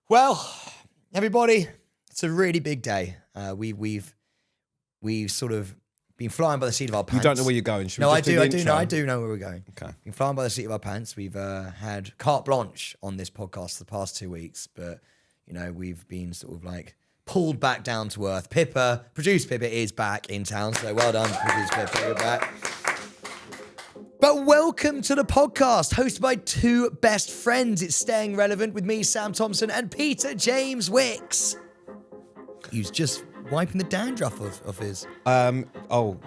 Well, everybody, it's a really big day. We've sort of been flying by the seat of our pants. You don't know where you're going. Should No, we I just do. the I do intro? know. I do know where we're going. Okay. Been flying by the seat of our pants. We've had carte blanche on this podcast the past 2 weeks, but we've been sort of like pulled back down to earth. Producer Pippa is back in town, so well done, Producer Pippa, you're back. But welcome to the podcast, hosted by two best friends. It's Staying Relevant with me, Sam Thompson, and Peter James Wicks. He's just wiping the dandruff of his.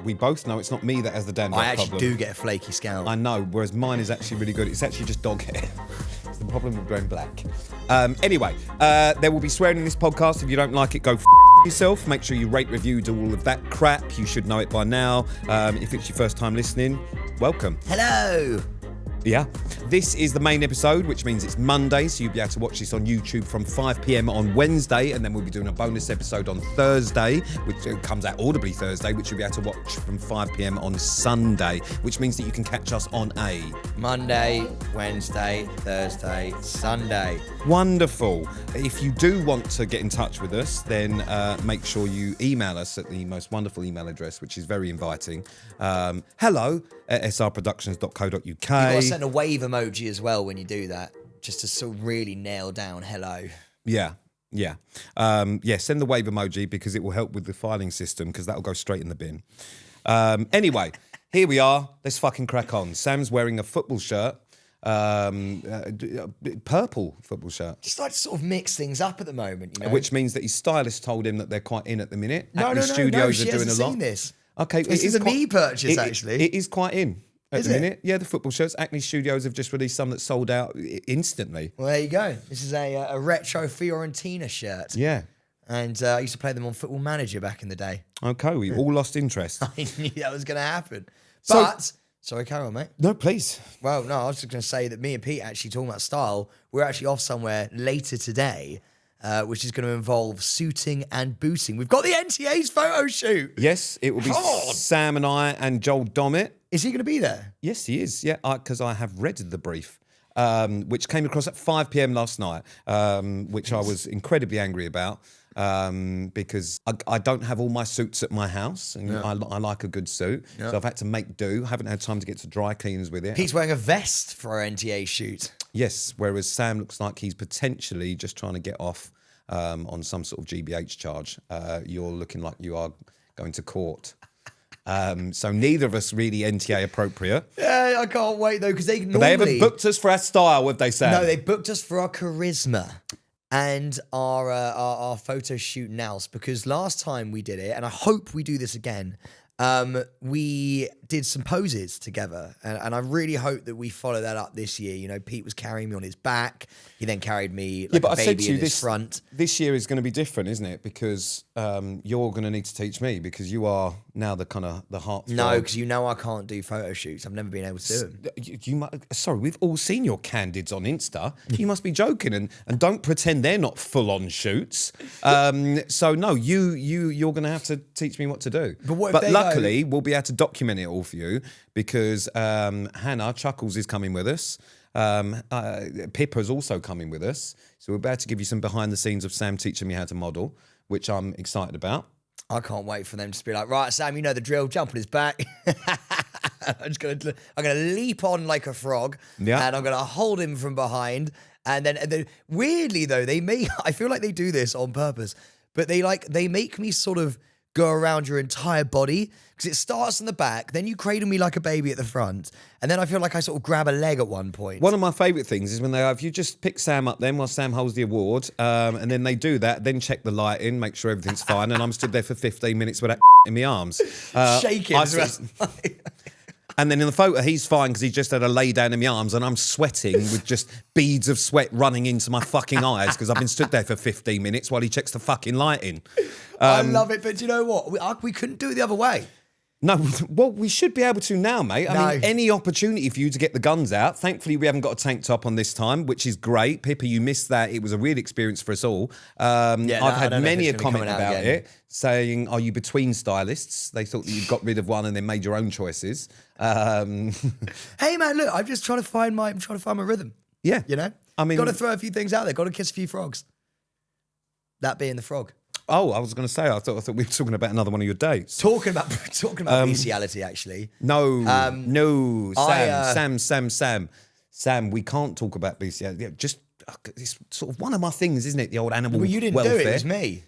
We both know it's not me that has the dandruff I actually problem. do get a flaky scalp. I know, whereas mine is actually really good. It's actually just dog hair. It's the problem with wearing black. Anyway, there will be swearing in this podcast. If you don't like it, go yourself. Make sure you rate, review, do all of that crap. You should know it by now. If it's your first time listening, welcome. Hello. Yeah. This is the main episode, which means it's Monday, so you'll be able to watch this on YouTube from 5 p.m. on Wednesday, and then we'll be doing a bonus episode on Thursday, which comes out audibly Thursday, which you'll be able to watch from 5 p.m. on Sunday, which means that you can catch us on a Monday, Wednesday, Thursday, Sunday. Wonderful. If you do want to get in touch with us, then make sure you email us at the most wonderful email address, which is very inviting. hello@srproductions.co.uk. You've got to send a wave emoji as well when you do that, just to sort of really nail down hello. Yeah. Send the wave emoji because it will help with the filing system because that'll go straight in the bin. Anyway, here we are. Let's fucking crack on. Sam's wearing a football shirt. Purple football shirt. Just like to sort of mix things up at the moment, Which means that his stylist told him that they're quite in at the minute. No, Acne she Studios are doing hasn't a lot. seen this. Okay, This is a me purchase, actually. It is quite in at the it? minute. Yeah, the football shirts. Acne Studios have just released some that sold out instantly. Well, there you go. This is a retro Fiorentina shirt. Yeah. And I used to play them on Football Manager back in the day. Okay, we all lost interest. I knew that was going to happen. So- But, sorry, carry on, mate. No, please. Well, no, I was just going to say that me and Pete actually talking about style. We're actually off somewhere later today, which is going to involve suiting and booting. We've got the NTA's photo shoot. Yes, it will be God. Sam and I and Joel Dommett. Is he going to be there? Yes, he is. Yeah, because I have read the brief, which came across at 5 p.m. last night, which I was incredibly angry about because I don't have all my suits at my house, and I like a good suit, so I've had to make do. I haven't had time to get to dry cleaners with it. Pete's wearing a vest for our NTA shoot. Yes, whereas Sam looks like he's potentially just trying to get off on some sort of GBH charge. You're looking like you are going to court. So neither of us really NTA appropriate. Yeah, I can't wait though, because they normally... But they haven't booked us for our style, have they, Sam? No, they booked us for our charisma and our photo shoot now, because last time we did it, and I hope we do this again, we did some poses together, and I really hope that we follow that up this year. Pete was carrying me on his back. He then carried me like a baby in his front. This year is going to be different, isn't it? Because you're going to need to teach me, because you are now the kind of the heart. No, because I can't do photo shoots. I've never been able to do them. Sorry, we've all seen your candids on Insta. You must be joking, and don't pretend they're not full-on shoots. So no, you're going to have to teach me what to do. But luckily, we'll be able to document it all for you, because Hannah Chuckles is coming with us. Pippa's also coming with us, so we're about to give you some behind the scenes of Sam teaching me how to model, which I'm excited about. I can't wait for them to be like, right, Sam, you know the drill, jump on his back. I'm gonna leap on like a frog, and I'm gonna hold him from behind, and then weirdly though, I feel like they do this on purpose, but they make me sort of go around your entire body, because it starts in the back, then you cradle me like a baby at the front, and then I feel like I sort of grab a leg at one point. One of my favourite things is when if you just pick Sam up then while Sam holds the award, and then they do that, then check the lighting, make sure everything's fine, and I'm stood there for 15 minutes with that in my arms. Shaking as well. And then in the photo, he's fine because he just had a lay down in my arms, and I'm sweating with just beads of sweat running into my fucking eyes because I've been stood there for 15 minutes while he checks the fucking lighting. I love it, but do you know what? We couldn't do it the other way. No, well, we should be able to now, mate. I mean, any opportunity for you to get the guns out. Thankfully, we haven't got a tank top on this time, which is great. Pippa, you missed that. It was a real experience for us all. I've had many a comment about it, saying, are you between stylists? They thought that you'd got rid of one and then made your own choices. Hey, man, look, I'm just trying to find my rhythm. Yeah. You know? I mean, got to throw a few things out there. Got to kiss a few frogs. That being the frog. Oh, I was going to say, I thought we were talking about another one of your dates. Talking about bestiality, actually. No, Sam, we can't talk about bestiality. Yeah, just it's sort of one of my things, isn't it? The old animal welfare. Well, you didn't do it. It was me.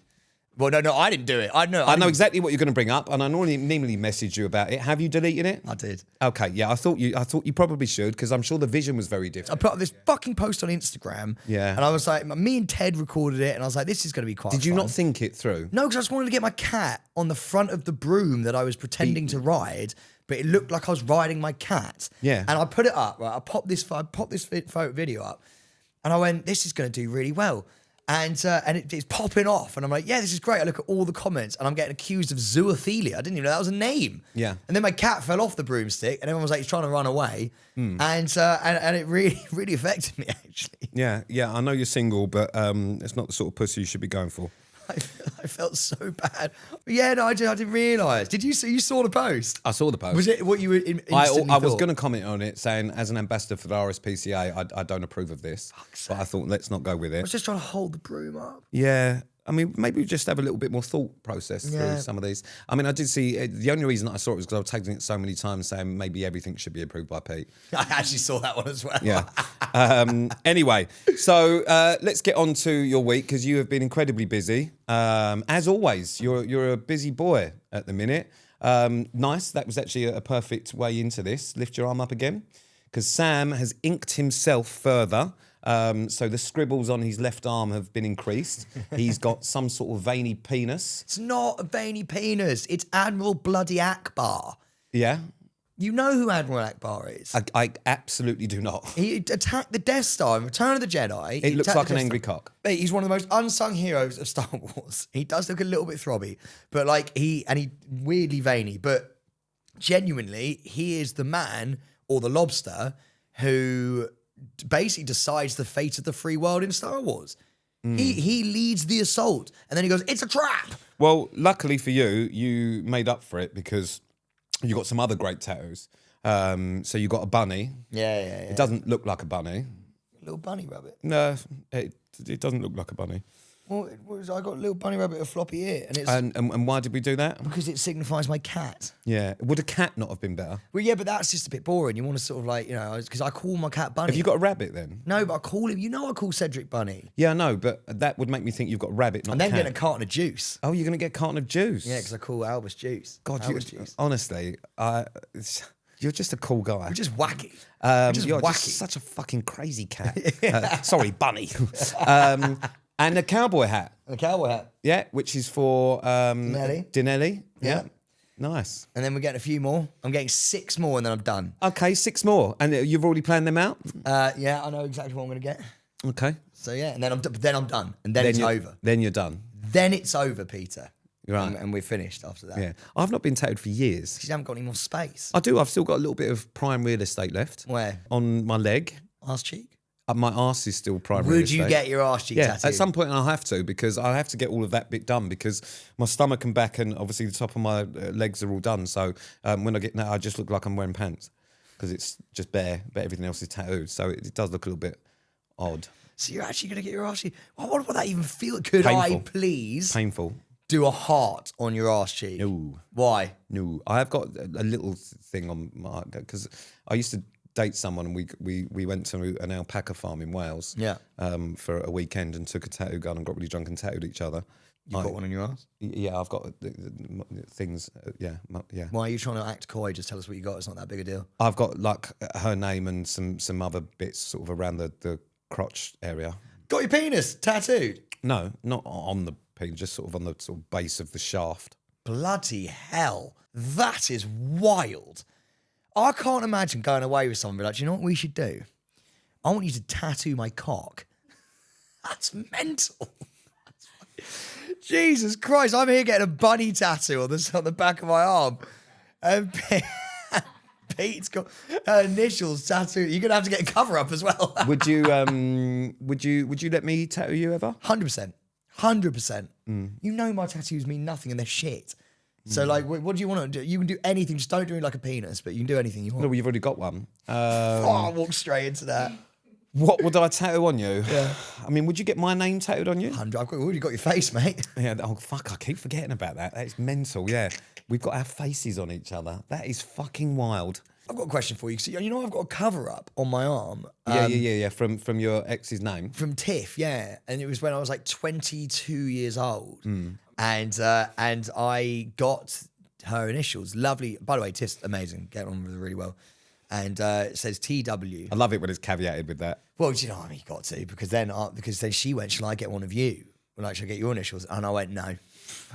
Well, no, I didn't do it. I know exactly what you're going to bring up, and I normally message you about it. Have you deleted it? I did. Okay, yeah, I thought you probably should, because I'm sure the vision was very different. I put up this fucking post on Instagram. Yeah. And I was like, me and Ted recorded it, and I was like, this is going to be quite Did you fun. not think it through? No, because I just wanted to get my cat on the front of the broom that I was pretending to ride, but it looked like I was riding my cat. Yeah. And I put it up, right? I popped this photo video up, and I went, this is going to do really well. And it's popping off. And I'm like, yeah, this is great. I look at all the comments and I'm getting accused of zoophilia. I didn't even know that was a name. Yeah. And then my cat fell off the broomstick and everyone was like, he's trying to run away. And it really, really affected me, actually. Yeah, I know you're single, but it's not the sort of pussy you should be going for. I felt so bad. Yeah, no, I didn't realise. Did you see? You saw the post? I saw the post. Was it what you were instantly I was going to comment on it, saying, as an ambassador for the RSPCA, I don't approve of this. But I thought, let's not go with it. I was just trying to hold the broom up. Yeah. I mean, maybe we just have a little bit more thought process through some of these. I mean, I did see, the only reason that I saw it was because I was tagging it so many times saying maybe everything should be approved by Pete. I actually saw that one as well. Yeah. Anyway, so let's get on to your week, because you have been incredibly busy. As always, you're a busy boy at the minute. Nice. That was actually a perfect way into this. Lift your arm up again, because Sam has inked himself further. So the scribbles on his left arm have been increased. He's got some sort of veiny penis. It's not a veiny penis. It's Admiral Bloody Akbar. Yeah? You know who Admiral Akbar is? I absolutely do not. He attacked the Death Star in Return of the Jedi. It looks like an angry cock. Mate, he's one of the most unsung heroes of Star Wars. He does look a little bit throbby, but like he weirdly veiny. But genuinely, he is the man or the lobster who basically decides the fate of the free world in Star Wars. He leads the assault, and then he goes, "It's a trap." Well, luckily for you, you made up for it, because you got some other great tattoos. So you got a bunny. Yeah. It doesn't look like a bunny. Little bunny rabbit. No, it doesn't look like a bunny. Well, I got a little bunny rabbit with a floppy ear, and it's And why did we do that? because it signifies my cat. Yeah. Would a cat not have been better? Well, yeah, but that's just a bit boring. You want to sort of like, because I call my cat Bunny. Have you got a rabbit then? No, but I call him. I call Cedric Bunny. Yeah, I know, but that would make me think you've got a rabbit, not And a then cat. getting a carton of juice. Oh, you're going to get a carton of juice? Yeah, because I call Albus Juice. God, Albus Juice. honestly, you're just a cool guy. You're just wacky. You're just such a fucking crazy cat. Sorry, bunny. And a cowboy hat. And a cowboy hat. Yeah, which is for Dinelli. Yeah. Nice. And then we're getting a few more. I'm getting 6 more and then I'm done. Okay, 6 more. And you've already planned them out? Yeah, I know exactly what I'm going to get. Okay. So yeah, and then I'm done. And then it's over. Then you're done. Then it's over, Peter. Right. And we're finished after that. Yeah. I've not been tattooed for years. Because you haven't got any more space. I do. I've still got a little bit of prime real estate left. Where? On my leg. Arse cheek? My arse is still prime real estate. Would you get your arse cheek tattooed? At some point I'll have to, because I have to get all of that bit done, because my stomach and back and obviously the top of my legs are all done. So when I get that, I just look like I'm wearing pants, because it's just bare, but everything else is tattooed. So it does look a little bit odd. So you're actually going to get your arse cheek? What would that even feel? Could Painful. I please Painful. do a heart on your arse cheek? No. Why? No. I have got a little thing on my, because I used to date someone, and we went to an alpaca farm in Wales for a weekend, and took a tattoo gun and got really drunk and tattooed each other. You've got one on your arse? Yeah, I've got things. Yeah. Why are you trying to act coy? Just tell us what you got. It's not that big a deal. I've got like her name and some other bits sort of around the crotch area. Got your penis tattooed? No, not on the penis, just sort of on the sort of base of the shaft. Bloody hell. That is wild. I can't imagine going away with someone and be like, do you know what we should do? I want you to tattoo my cock. That's mental. Jesus Christ, I'm here getting a bunny tattoo on the back of my arm. And Pete's got her initials tattooed. You're gonna have to get a cover up as well. Would you let me tattoo you ever? 100%. 100%. You know my tattoos mean nothing and they're shit. So like, what do you want to do? You can do anything. Just don't do it like a penis, but you can do anything you want. No, well, you've already got one. I'll walk straight into that. What would I tattoo on you? Yeah. I mean, would you get my name tattooed on you? 100. I've already got your face, mate. Yeah. Oh, fuck. I keep forgetting about that. That is mental. Yeah. We've got our faces on each other. That is fucking wild. I've got a question for you. So, you know, I've got a cover up on my arm. Yeah. From your ex's name. From Tiff, yeah. And it was when I was like 22 years old. Mm. And I got her initials. Lovely. By the way, Tiff's amazing. Get on with her really well. And it says TW. I love it when it's caveated with that. Well, do you know what I mean? You got to, because then she went, shall I get one of you? Well, like, shall I get your initials? And I went, no.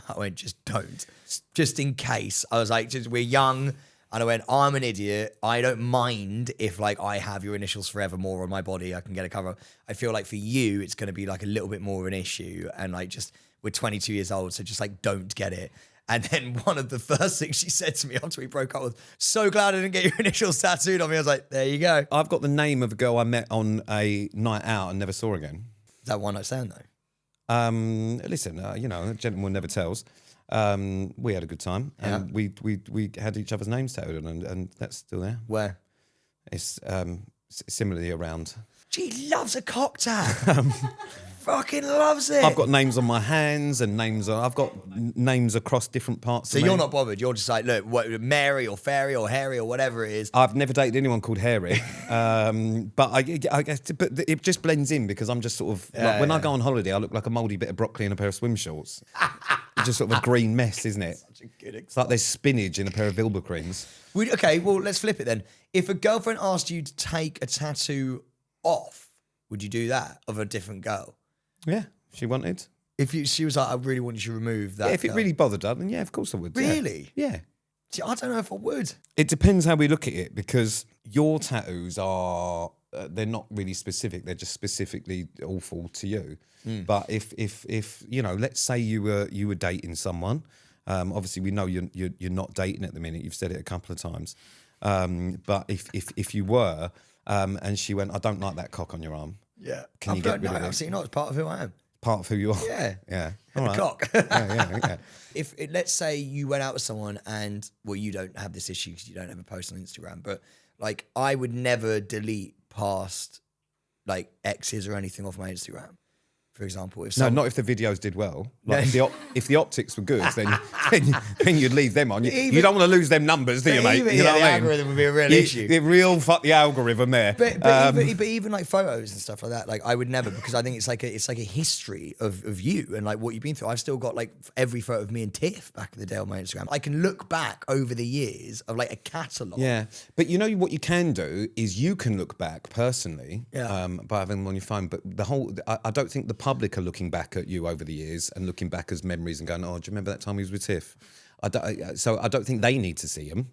I went, just don't. Just in case. I was like, we're young. And I went, I'm an idiot. I don't mind if like I have your initials forevermore on my body. I can get a cover. I feel like for you, it's going to be like a little bit more of an issue. And like just, we're 22 years old. So just like, don't get it. And then one of the first things she said to me after we broke up was, so glad I didn't get your initials tattooed on me. I was like, there you go. I've got the name of a girl I met on a night out and never saw again. Is that one night stand though? Listen, you know, a gentleman never tells. We had a good time, and we had each other's names tattooed on, and that's still there. Where? It's similarly around. She loves a cocktail. Fucking loves it. I've got names on my hands and I've got names across different parts. So of you're me. not bothered. You're just like, look, Mary or Fairy or Harry or whatever it is. I've never dated anyone called Harry, but I guess, but it just blends in because I'm just sort of like, when I go on holiday, I look like a mouldy bit of broccoli in a pair of swim shorts. It's just sort of a green mess, isn't it? Such a good example. It's like there's spinach in a pair of Wilbur creams. Okay, well, let's flip it then. If a girlfriend asked you to take a tattoo off, would you do that of a different girl? Yeah, she wanted. If she was like, I really want you to remove that. Yeah, if it really bothered her, then yeah, of course I would. Really? Yeah. See, I don't know if I would. It depends how we look at it because your tattoos are, they're not really specific. They're just specifically awful to you. But if you know, let's say you were dating someone. Obviously, we know you're not dating at the minute. You've said it a couple of times. But if you were, and she went, I don't like that cock on your arm. Yeah. Can you get rid of it? Absolutely not. It's part of who I am. Part of who you are. Yeah. Yeah. All right. Cock. yeah. Let's say you went out with someone and, well, you don't have this issue because you don't have a post on Instagram, but like I would never delete past like exes or anything off my Instagram. For example, not if the videos did well. Like if the optics were good, then you'd leave them on. You don't want to lose them numbers, do you, mate? You know what I mean? The algorithm would be a real issue. The real fuck the algorithm there. But even like photos and stuff like that, like I would never, because I think it's like a history of you and like what you've been through. I've still got like every photo of me and Tiff back in the day on my Instagram. I can look back over the years of like a catalogue. Yeah, but you know what you can do is you can look back personally by having them on your phone. But I don't think the public are looking back at you over the years and looking back as memories and going, oh, do you remember that time he was with Tiff? So I don't think they need to see them.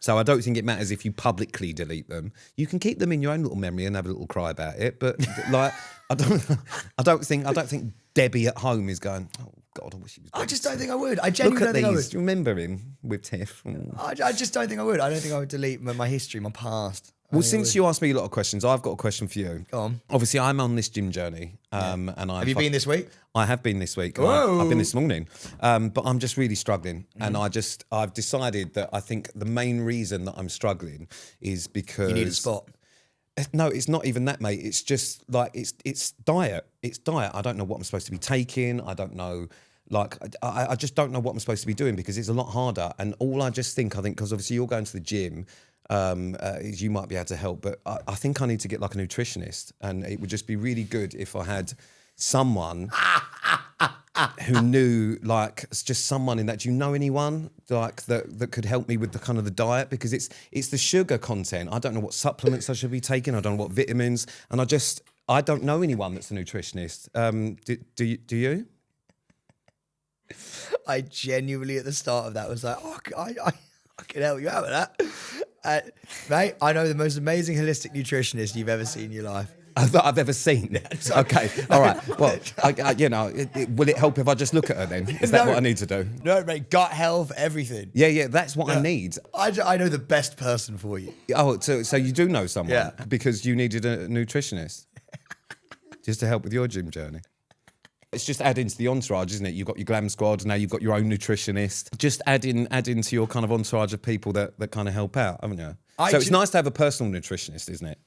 So I don't think it matters if you publicly delete them. You can keep them in your own little memory and have a little cry about it. But like, I don't think Debbie at home is going, oh God, I wish he was dead. I just don't think I would. I genuinely don't think I would. Do you remember him with Tiff? I just don't think I would. I don't think I would delete my history, my past. Well, since you asked me a lot of questions, I've got a question for you. Go on. Obviously, I'm on this gym journey. And have you been this week? I have been this week. Whoa. I've been this morning. But I'm just really struggling. And I've decided that I think the main reason that I'm struggling is because... You need a spot. No, it's not even that, mate. It's just like, it's diet. It's diet. I don't know what I'm supposed to be taking. I don't know... Like, I just don't know what I'm supposed to be doing because it's a lot harder. And all I think, because obviously you're going to the gym, you might be able to help. But I think I need to get like a nutritionist. And it would just be really good if I had someone who knew, like, just someone in that. Do you know anyone like that could help me with the kind of the diet? Because it's the sugar content. I don't know what supplements I should be taking. I don't know what vitamins. And I don't know anyone that's a nutritionist. Do you? I genuinely at the start of that was like, oh, I can help you out with that. Mate, I know the most amazing holistic nutritionist you've ever seen in your life. That I've ever seen. Okay, all right. Well, will it help if I just look at her then? Is that what I need to do? No, mate, gut health, everything. Yeah, that's what I need. I know the best person for you. Oh, so you do know someone? Yeah. Because you needed a nutritionist just to help with your gym journey. It's just adding to the entourage, isn't it? You've got your glam squad, now you've got your own nutritionist. Just add in to your kind of entourage of people that kind of help out, haven't you? So it's nice to have a personal nutritionist, isn't it?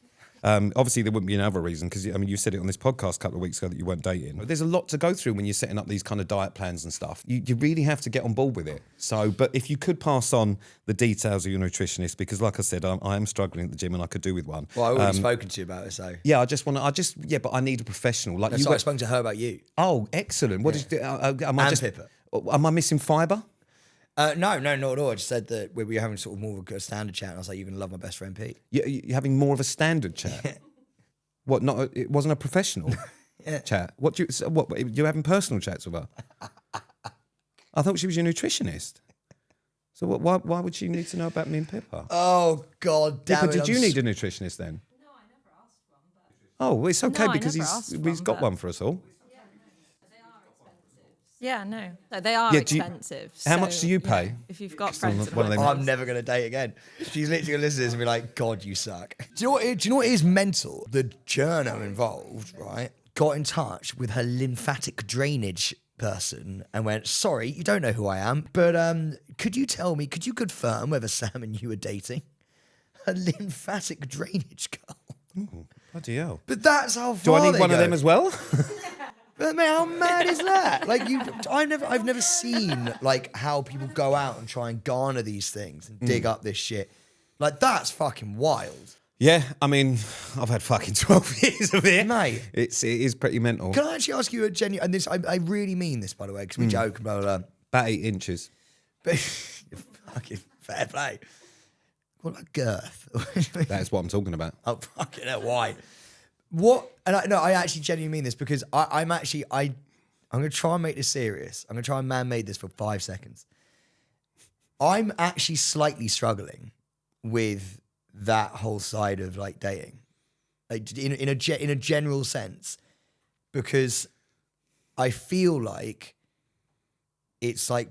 Obviously, there wouldn't be another reason because I mean, you said it on this podcast a couple of weeks ago that you weren't dating. There's a lot to go through when you're setting up these kind of diet plans and stuff. You really have to get on board with it. So, but if you could pass on the details of your nutritionist, because like I said, I am struggling at the gym and I could do with one. Well, I've already spoken to you about it, so. Yeah, but I need a professional. Like I've spoken to her about you. Oh, excellent. What did you do? Pippa. Am I missing fibre? No, not at all. I just said that we were having sort of more of a standard chat, and I was like, "You're gonna love my best friend Pete." You're having more of a standard chat. What? Not? It wasn't a professional chat. What? You're having personal chats with her? I thought she was your nutritionist. So why would she need to know about me and Pippa? Oh God, damn Pippa, did you need a nutritionist then? No, I never asked one. But... Oh, well, it's okay No, because he's got one for us all. Yeah, no, they are expensive. How much do you pay? If you've got friends, I'm never gonna date again. She's literally gonna listen to this and be like, "God, you suck." Do you know what is mental? The journo involved, right, got in touch with her lymphatic drainage person and went, "Sorry, you don't know who I am, but could you confirm whether Sam and you are dating?" Her lymphatic drainage girl. Ooh, bloody hell! But that's how far. Do I need one of them as well? But man, how mad is that? Like I've never seen like how people go out and try and garner these things and dig up this shit. Like that's fucking wild. Yeah, I mean, I've had fucking 12 years of it. Mate. It is pretty mental. Can I actually ask you a genuine, and this, I really mean this, by the way, because we joke and blah, blah, blah. About 8 inches. But fucking fair play. What about girth? That's what I'm talking about. Oh, fucking hell, why? What? And I actually genuinely mean this because I'm going to try and make this serious. I'm going to try and man-made this for 5 seconds. I'm actually slightly struggling with that whole side of like dating, like in a general sense, because I feel like it's like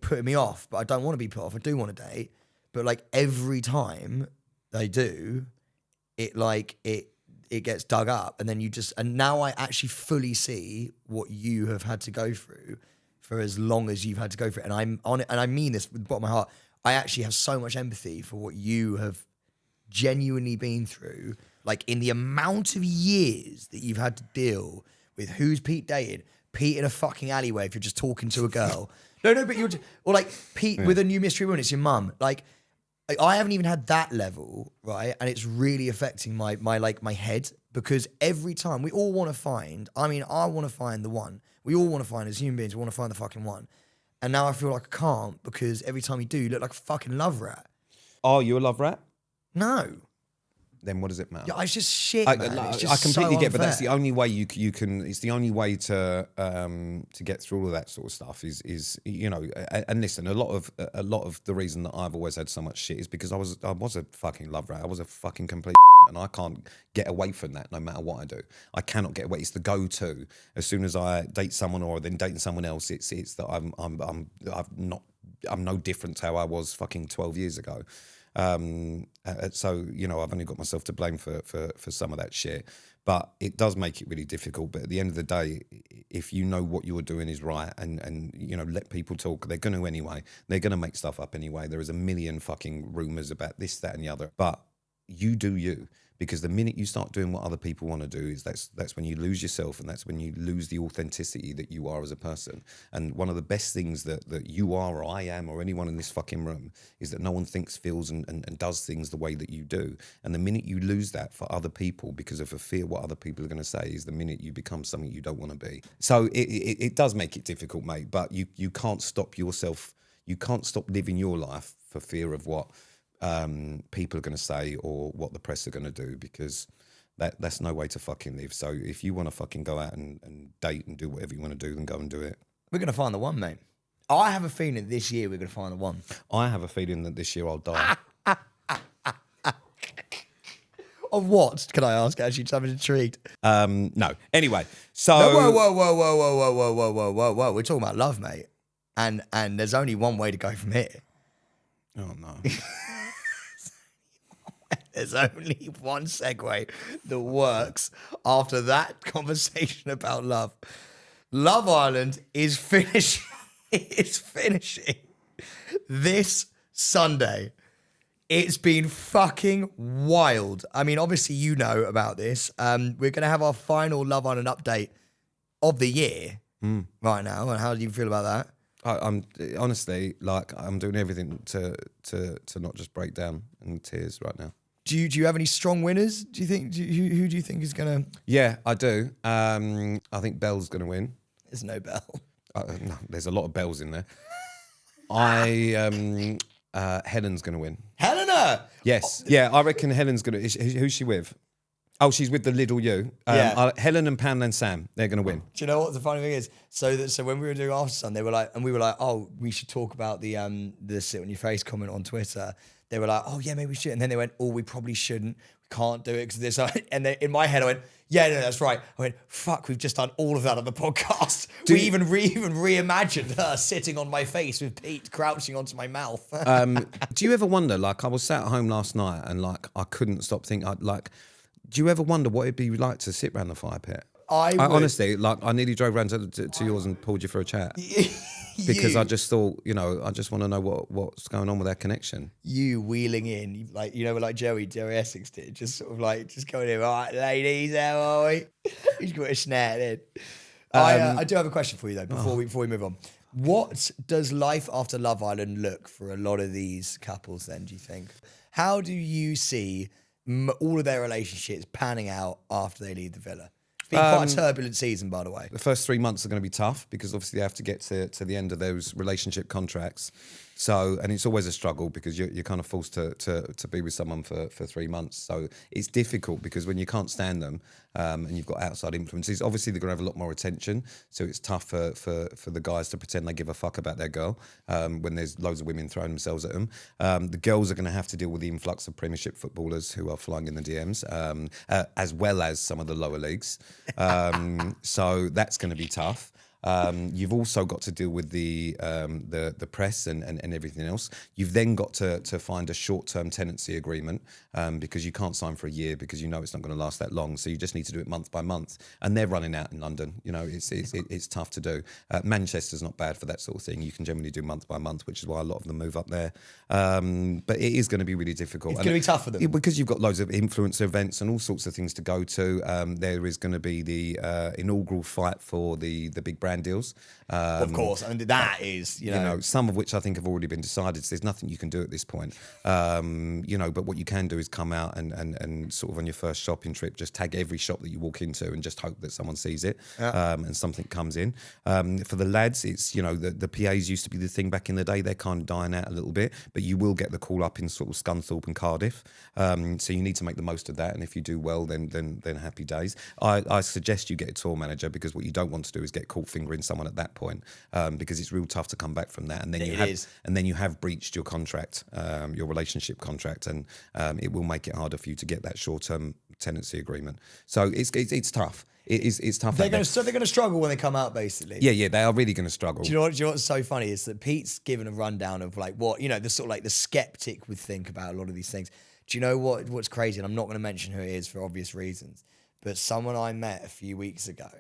putting me off, but I don't want to be put off. I do want to date, but like every time I do, it gets dug up, and then and now I actually fully see what you have had to go through for as long as you've had to go through it. And I'm on it, and I mean this with the bottom of my heart. I actually have so much empathy for what you have genuinely been through, like in the amount of years that you've had to deal with who's Pete dated, Pete in a fucking alleyway if you're just talking to a girl. No, but or like Pete with a new mystery woman, it's your mum. Like, I haven't even had that level, right? And it's really affecting my head, because every time we all want to find, I want to find the one. We all want to find, as human beings, we want to find the fucking one. And now I feel like I can't, because every time you do, you look like a fucking love rat. Are you a love rat? No. Then what does it matter? Yeah, it's just shit, man. It's just I completely so get, but that's unfair. the only way you can. It's the only way to get through all of that sort of stuff. Is you know, and listen, a lot of the reason that I've always had so much shit is because I was a fucking love rat. I was a fucking complete, and I can't get away from that no matter what I do. I cannot get away. It's the go-to. As soon as I date someone or then dating someone else, it's that I'm no different to how I was fucking 12 years ago. So, you know, I've only got myself to blame for some of that shit, but it does make it really difficult. But at the end of the day, if you know what you're doing is right and you know, let people talk, they're going to anyway. They're going to make stuff up anyway. There is a million fucking rumors about this, that, and the other. But you do you. Because the minute you start doing what other people want to do, is that's when you lose yourself, and that's when you lose the authenticity that you are as a person. And one of the best things that you are, or I am, or anyone in this fucking room, is that no one thinks, feels, and does things the way that you do. And the minute you lose that for other people because of a fear what other people are going to say, is the minute you become something you don't want to be. So it does make it difficult, mate, but you can't stop yourself. You can't stop living your life for fear of what people are going to say or what the press are going to do, because that's no way to fucking live. So if you want to fucking go out and date and do whatever you want to do, then go and do it. We're going to find the one, mate. I have a feeling this year we're going to find the one. I have a feeling that this year I'll die. Of what, can I ask? Actually, I'm intrigued. No. Anyway, so... No, whoa. We're talking about love, mate. And there's only one way to go from here. Oh, no. There's only one segue that works after that conversation about love. Love Island is finishing this Sunday. It's been fucking wild. I mean, obviously you know about this. We're going to have our final Love Island update of the year right now. And how do you feel about that? I'm honestly, like, I'm doing everything to not just break down in tears right now. Do you have any strong winners? Do you think who do you think is going to? Yeah, I do. I think Belle's going to win. There's no Belle. No, there's a lot of bells in there. Helen's going to win. Helena. Yes. Yeah, I reckon Helen's going to. Who's she with? Oh, she's with the little you. Helen and Pam and Sam, they're going to win. Do you know what the funny thing is? So when we were doing After Sun, they were like, and we were like, oh, we should talk about the sit on your face comment on Twitter. They were like, oh yeah, maybe we should. And then they went, oh, we probably shouldn't. We can't do it because this. And in my head, I went, yeah, no, that's right. I went, fuck, we've just done all of that on the podcast. We even reimagined her sitting on my face with Pete crouching onto my mouth. Do you ever wonder, like, I was sat at home last night and like I couldn't stop thinking, do you ever wonder what it'd be like to sit around the fire pit? I honestly, like, I nearly drove round to yours and pulled you for a chat. Because I just thought, I just want to know what's going on with our connection. You wheeling in, like, like Joey Essex did, just sort of like, just going in, all right, ladies, how are we? He's got a snare then. I do have a question for you, though, before we move on. What does life after Love Island look for a lot of these couples then, do you think? How do you see all of their relationships panning out after they leave the villa? It's been quite a turbulent season, by the way. The first 3 months are going to be tough because obviously they have to get to the end of those relationship contracts. So, and it's always a struggle because you're kind of forced to be with someone for 3 months. So it's difficult because when you can't stand them and you've got outside influences, obviously they're going to have a lot more attention. So it's tough for the guys to pretend they give a fuck about their girl when there's loads of women throwing themselves at them. The girls are going to have to deal with the influx of Premiership footballers who are flying in the DMs, as well as some of the lower leagues. So that's going to be tough. You've also got to deal with the press and everything else. You've then got to find a short-term tenancy agreement because you can't sign for a year because you know it's not going to last that long. So you just need to do it month by month. And they're running out in London. It's tough to do. Manchester's not bad for that sort of thing. You can generally do month by month, which is why a lot of them move up there. But it is going to be really difficult. It's going to be tough for them. Because you've got loads of influencer events and all sorts of things to go to. There is going to be the inaugural fight for the big brand deals. Of course, and that is, some of which I think have already been decided. So there's nothing you can do at this point. But what you can do is come out and sort of on your first shopping trip, just tag every shop that you walk into and just hope that someone sees it and something comes in. For the lads, it's, the PAs used to be the thing back in the day. They're kind of dying out a little bit, but you will get the call up in sort of Scunthorpe and Cardiff. So you need to make the most of that. And if you do well, then happy days. I suggest you get a tour manager because what you don't want to do is get caught fingering someone at that point because it's real tough to come back from that. And then you have breached your contract, your relationship contract, and it will make it harder for you to get that short-term tenancy agreement. So it's tough. It's tough. They're going to struggle when they come out, basically. Yeah, they are really going to struggle. Do you know what's so funny is that Pete's given a rundown of like what the sort of like the skeptic would think about a lot of these things. Do you know what's crazy? And I'm not going to mention who it is for obvious reasons, but someone I met a few weeks ago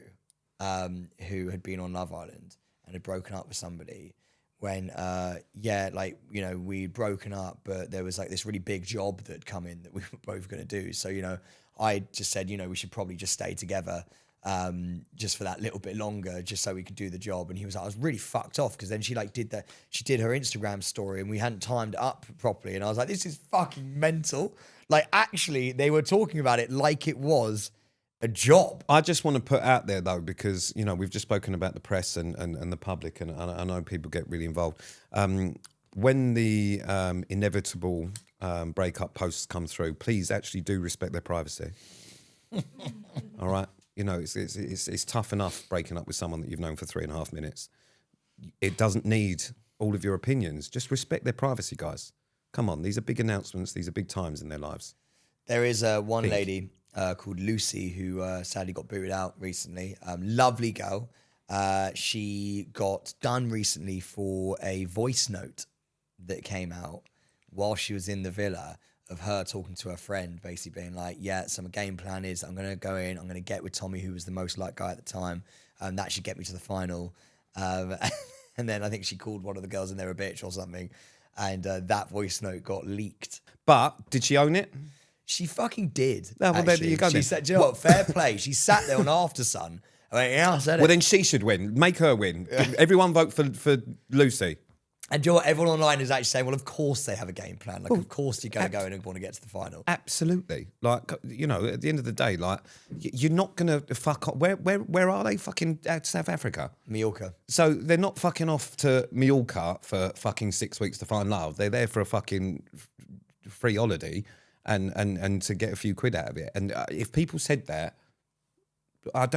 who had been on Love Island and had broken up with somebody when we'd broken up, but there was like this really big job that had come in that we were both going to do. So I just said we should probably just stay together just for that little bit longer, just so we could do the job. And he was like, I was really fucked off because then she did her Instagram story and we hadn't timed it up properly. And I was like, this is fucking mental. Like, actually, they were talking about it like it was a job. I just want to put out there though, because we've just spoken about the press and the public, and I know people get really involved. When the inevitable breakup posts come through, please actually do respect their privacy. All right, it's tough enough breaking up with someone that you've known for 3.5 minutes. It doesn't need all of your opinions. Just respect their privacy, guys. Come on, these are big announcements. These are big times in their lives. There is one lady called Lucy who sadly got booted out recently. Lovely girl. She got done recently for a voice note that came out while she was in the villa of her talking to her friend, basically being like, so my game plan is I'm going to go in, I'm going to get with Tommy, who was the most liked guy at the time, and that should get me to the final. And then I think she called one of the girls in there a bitch or something. and that voice note got leaked. But did she own it? She fucking did. No, well, there you go She then. said, "Do you know what? Fair play." She sat there on After Sun. I went, "Yeah, I said it." Well, then she should win. Make her win. Everyone vote for Lucy. And do you know what? Everyone online is actually saying, well, of course they have a game plan. Like, of course you're going to go and want to get to the final. Absolutely. Like, you know, at the end of the day, like, you're not going to fuck off. Where are they? Fucking South Africa. Mallorca. So they're not fucking off to Mallorca for fucking 6 weeks to find love. They're there for a fucking free holiday and to get a few quid out of it. And if people said that,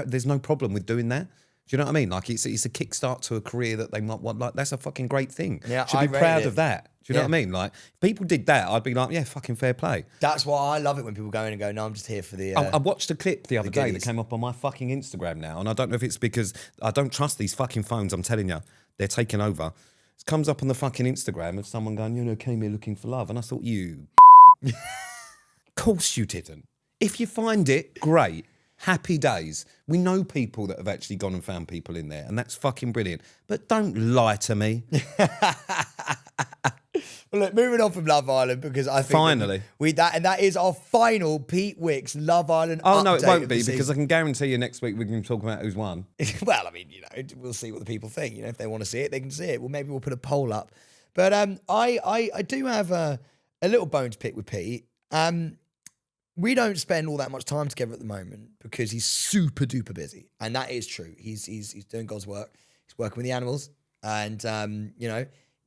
there's no problem with doing that. Do you know what I mean? Like, it's a kickstart to a career that they might want. Like, that's a fucking great thing. Yeah, should be proud of that. Do you know what I mean? Like, if people did that, I'd be like, yeah, fucking fair play. That's why I love it when people go in and go, no, I'm just here for the... I watched a clip the other day that goodies. came up on my fucking Instagram now, and I don't know if it's because I don't trust these fucking phones. I'm telling you, they're taking over. It comes up on the fucking Instagram of someone going, you know, came here looking for love, and I thought, you... Of course you didn't. If you find it, great. Happy days. We know people that have actually gone and found people in there, and that's fucking brilliant. But don't lie to me. Well, look, moving on from Love Island, because I think Finally. that is our final Pete Wicks Love Island Oh, no, update it won't of the be, because I season. can guarantee you next week we're going to talk about who's won. Well, I mean, you know, we'll see what the people think. You know, if they want to see it, they can see it. Well, maybe we'll put a poll up. But I do have a little bone to pick with Pete. We don't spend all that much time together at the moment because he's super duper busy, and that is true. He's doing God's work. He's working with the animals, and you know,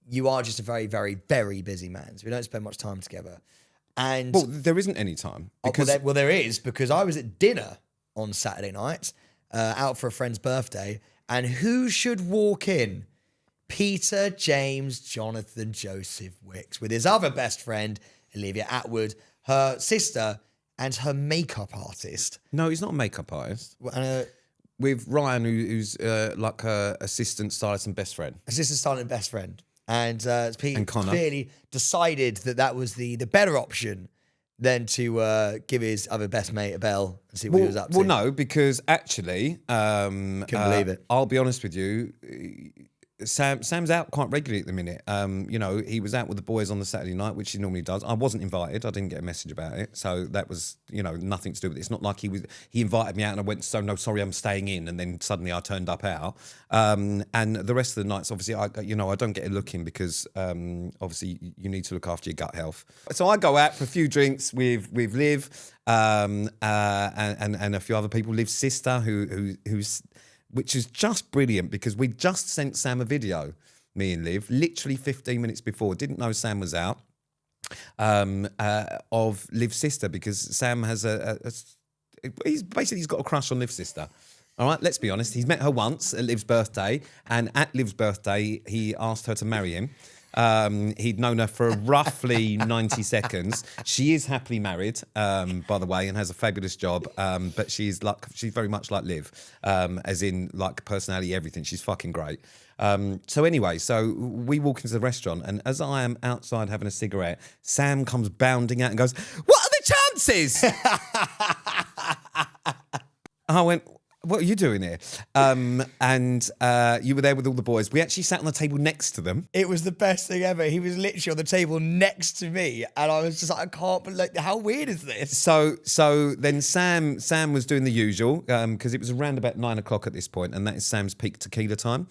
you are just a very, very, very busy man. So we don't spend much time together. And Well, there isn't any time. Because there is, because I was at dinner on Saturday night, out for a friend's birthday, and who should walk in? Peter James Jonathan Joseph Wicks with his other best friend, Olivia Atwood, her sister, and her makeup artist. No, he's not a makeup artist. Well, With Ryan, who's like her assistant stylist and best friend. assistant stylist and best friend. And Pete And Connor. clearly decided that was the better option than to give his other best mate a bell and see what he was up to. Well, no, because actually, Couldn't believe it. I'll be honest with you. Sam's out quite regularly at the minute. You know, he was out with the boys on the Saturday night, which he normally does. I wasn't invited. I didn't get a message about it. So that was, you know, nothing to do with it. It's not like he invited me out and I went, so no, sorry, I'm staying in. And then suddenly I turned up out. And the rest of the nights, obviously, I don't get a look in because obviously you need to look after your gut health. So I go out for a few drinks with Liv and a few other people. Liv's sister, who's which is just brilliant because we just sent Sam a video, me and Liv, literally 15 minutes before. Didn't know Sam was out, of Liv's sister, because Sam has he's got a crush on Liv's sister. All right, let's be honest. He's met her once at Liv's birthday, and at Liv's birthday, he asked her to marry him. He'd known her for roughly 90 seconds. She is happily married, by the way, and has a fabulous job. But she's very much like Liv, as in like personality, everything. She's fucking great. So anyway, so we walk into the restaurant, and as I am outside having a cigarette, Sam comes bounding out and goes, "What are the chances?" I went, "What are you doing here?" And you were there with all the boys. We actually sat on the table next to them. It was the best thing ever. He was literally on the table next to me, and I was just like, I can't believe, how weird is this? So then Sam was doing the usual, because it was around about 9 o'clock at this point, and that is Sam's peak tequila time.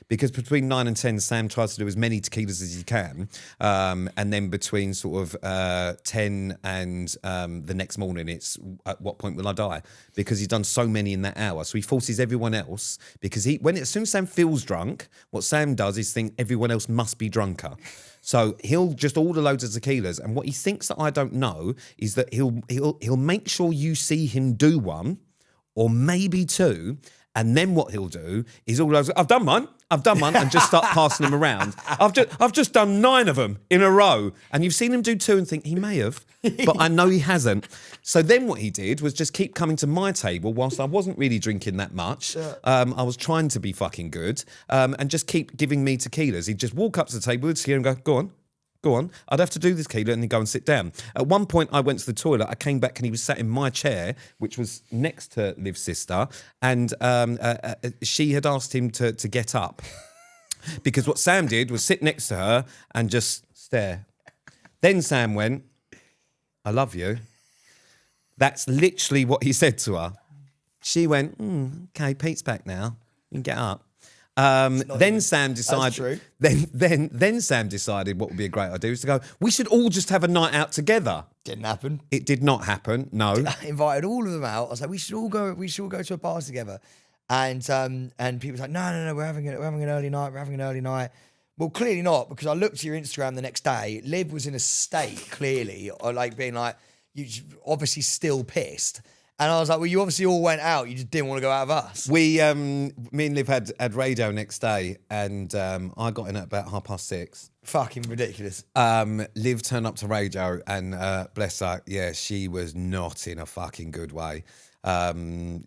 Because between 9 and 10, Sam tries to do as many tequilas as he can, and then between sort of 10 and the next morning, it's at what point will I die? Because he's done so many in that hour. So he forces everyone else, because as soon as Sam feels drunk, what Sam does is think everyone else must be drunker. So he'll just order loads of tequilas, and what he thinks that I don't know is that he'll make sure you see him do one, or maybe two, and then what he'll do is all those, I've done one, and just start passing them around. I've just done 9 of them in a row. And you've seen him do 2 and think, he may have, but I know he hasn't. So then what he did was just keep coming to my table whilst I wasn't really drinking that much. I was trying to be fucking good, and just keep giving me tequilas. He'd just walk up to the table with tequila and go, go on. I'd have to do this tequila and then go and sit down. At one point, I went to the toilet. I came back and he was sat in my chair, which was next to Liv's sister, and she had asked him to get up. Because what Sam did was sit next to her and just stare. Then Sam went, I love you. That's literally what he said to her. She went, okay, Pete's back now. You can get up. Then Sam decided. Then Sam decided what would be a great idea was to go. We should all just have a night out together. Didn't happen. It did not happen. No. I invited all of them out. I was like, we should all go to a bar together. And people were like, no, we're having an early night. We're having an early night. Well, clearly not, because I looked at your Instagram the next day. Liv was in a state, clearly, or like being like, you obviously still pissed. And I was like, well, you obviously all went out. You just didn't want to go out of us. Me and Liv had radio next day, and I got in at about 6:30. Fucking ridiculous. Liv turned up to radio, and bless her, yeah, she was not in a fucking good way.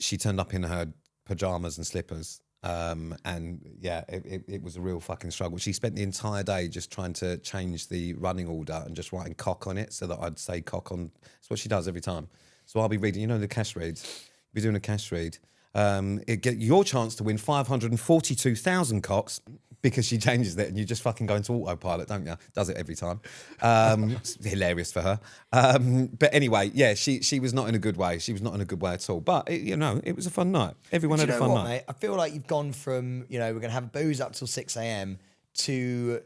She turned up in her pajamas and slippers. And yeah, it was a real fucking struggle. She spent the entire day just trying to change the running order and just writing cock on it so that I'd say cock on. That's what she does every time. So I'll be reading, the cash reads. Be doing a cash read. It get your chance to win 542,000 cocks because she changes it and you just fucking go into autopilot, don't you? Does it every time. It's hilarious for her. But anyway, yeah, she was not in a good way. She was not in a good way at all. But, it was a fun night. Everyone had a fun night. Mate? I feel like you've gone from, we're going to have booze up till 6 a.m. to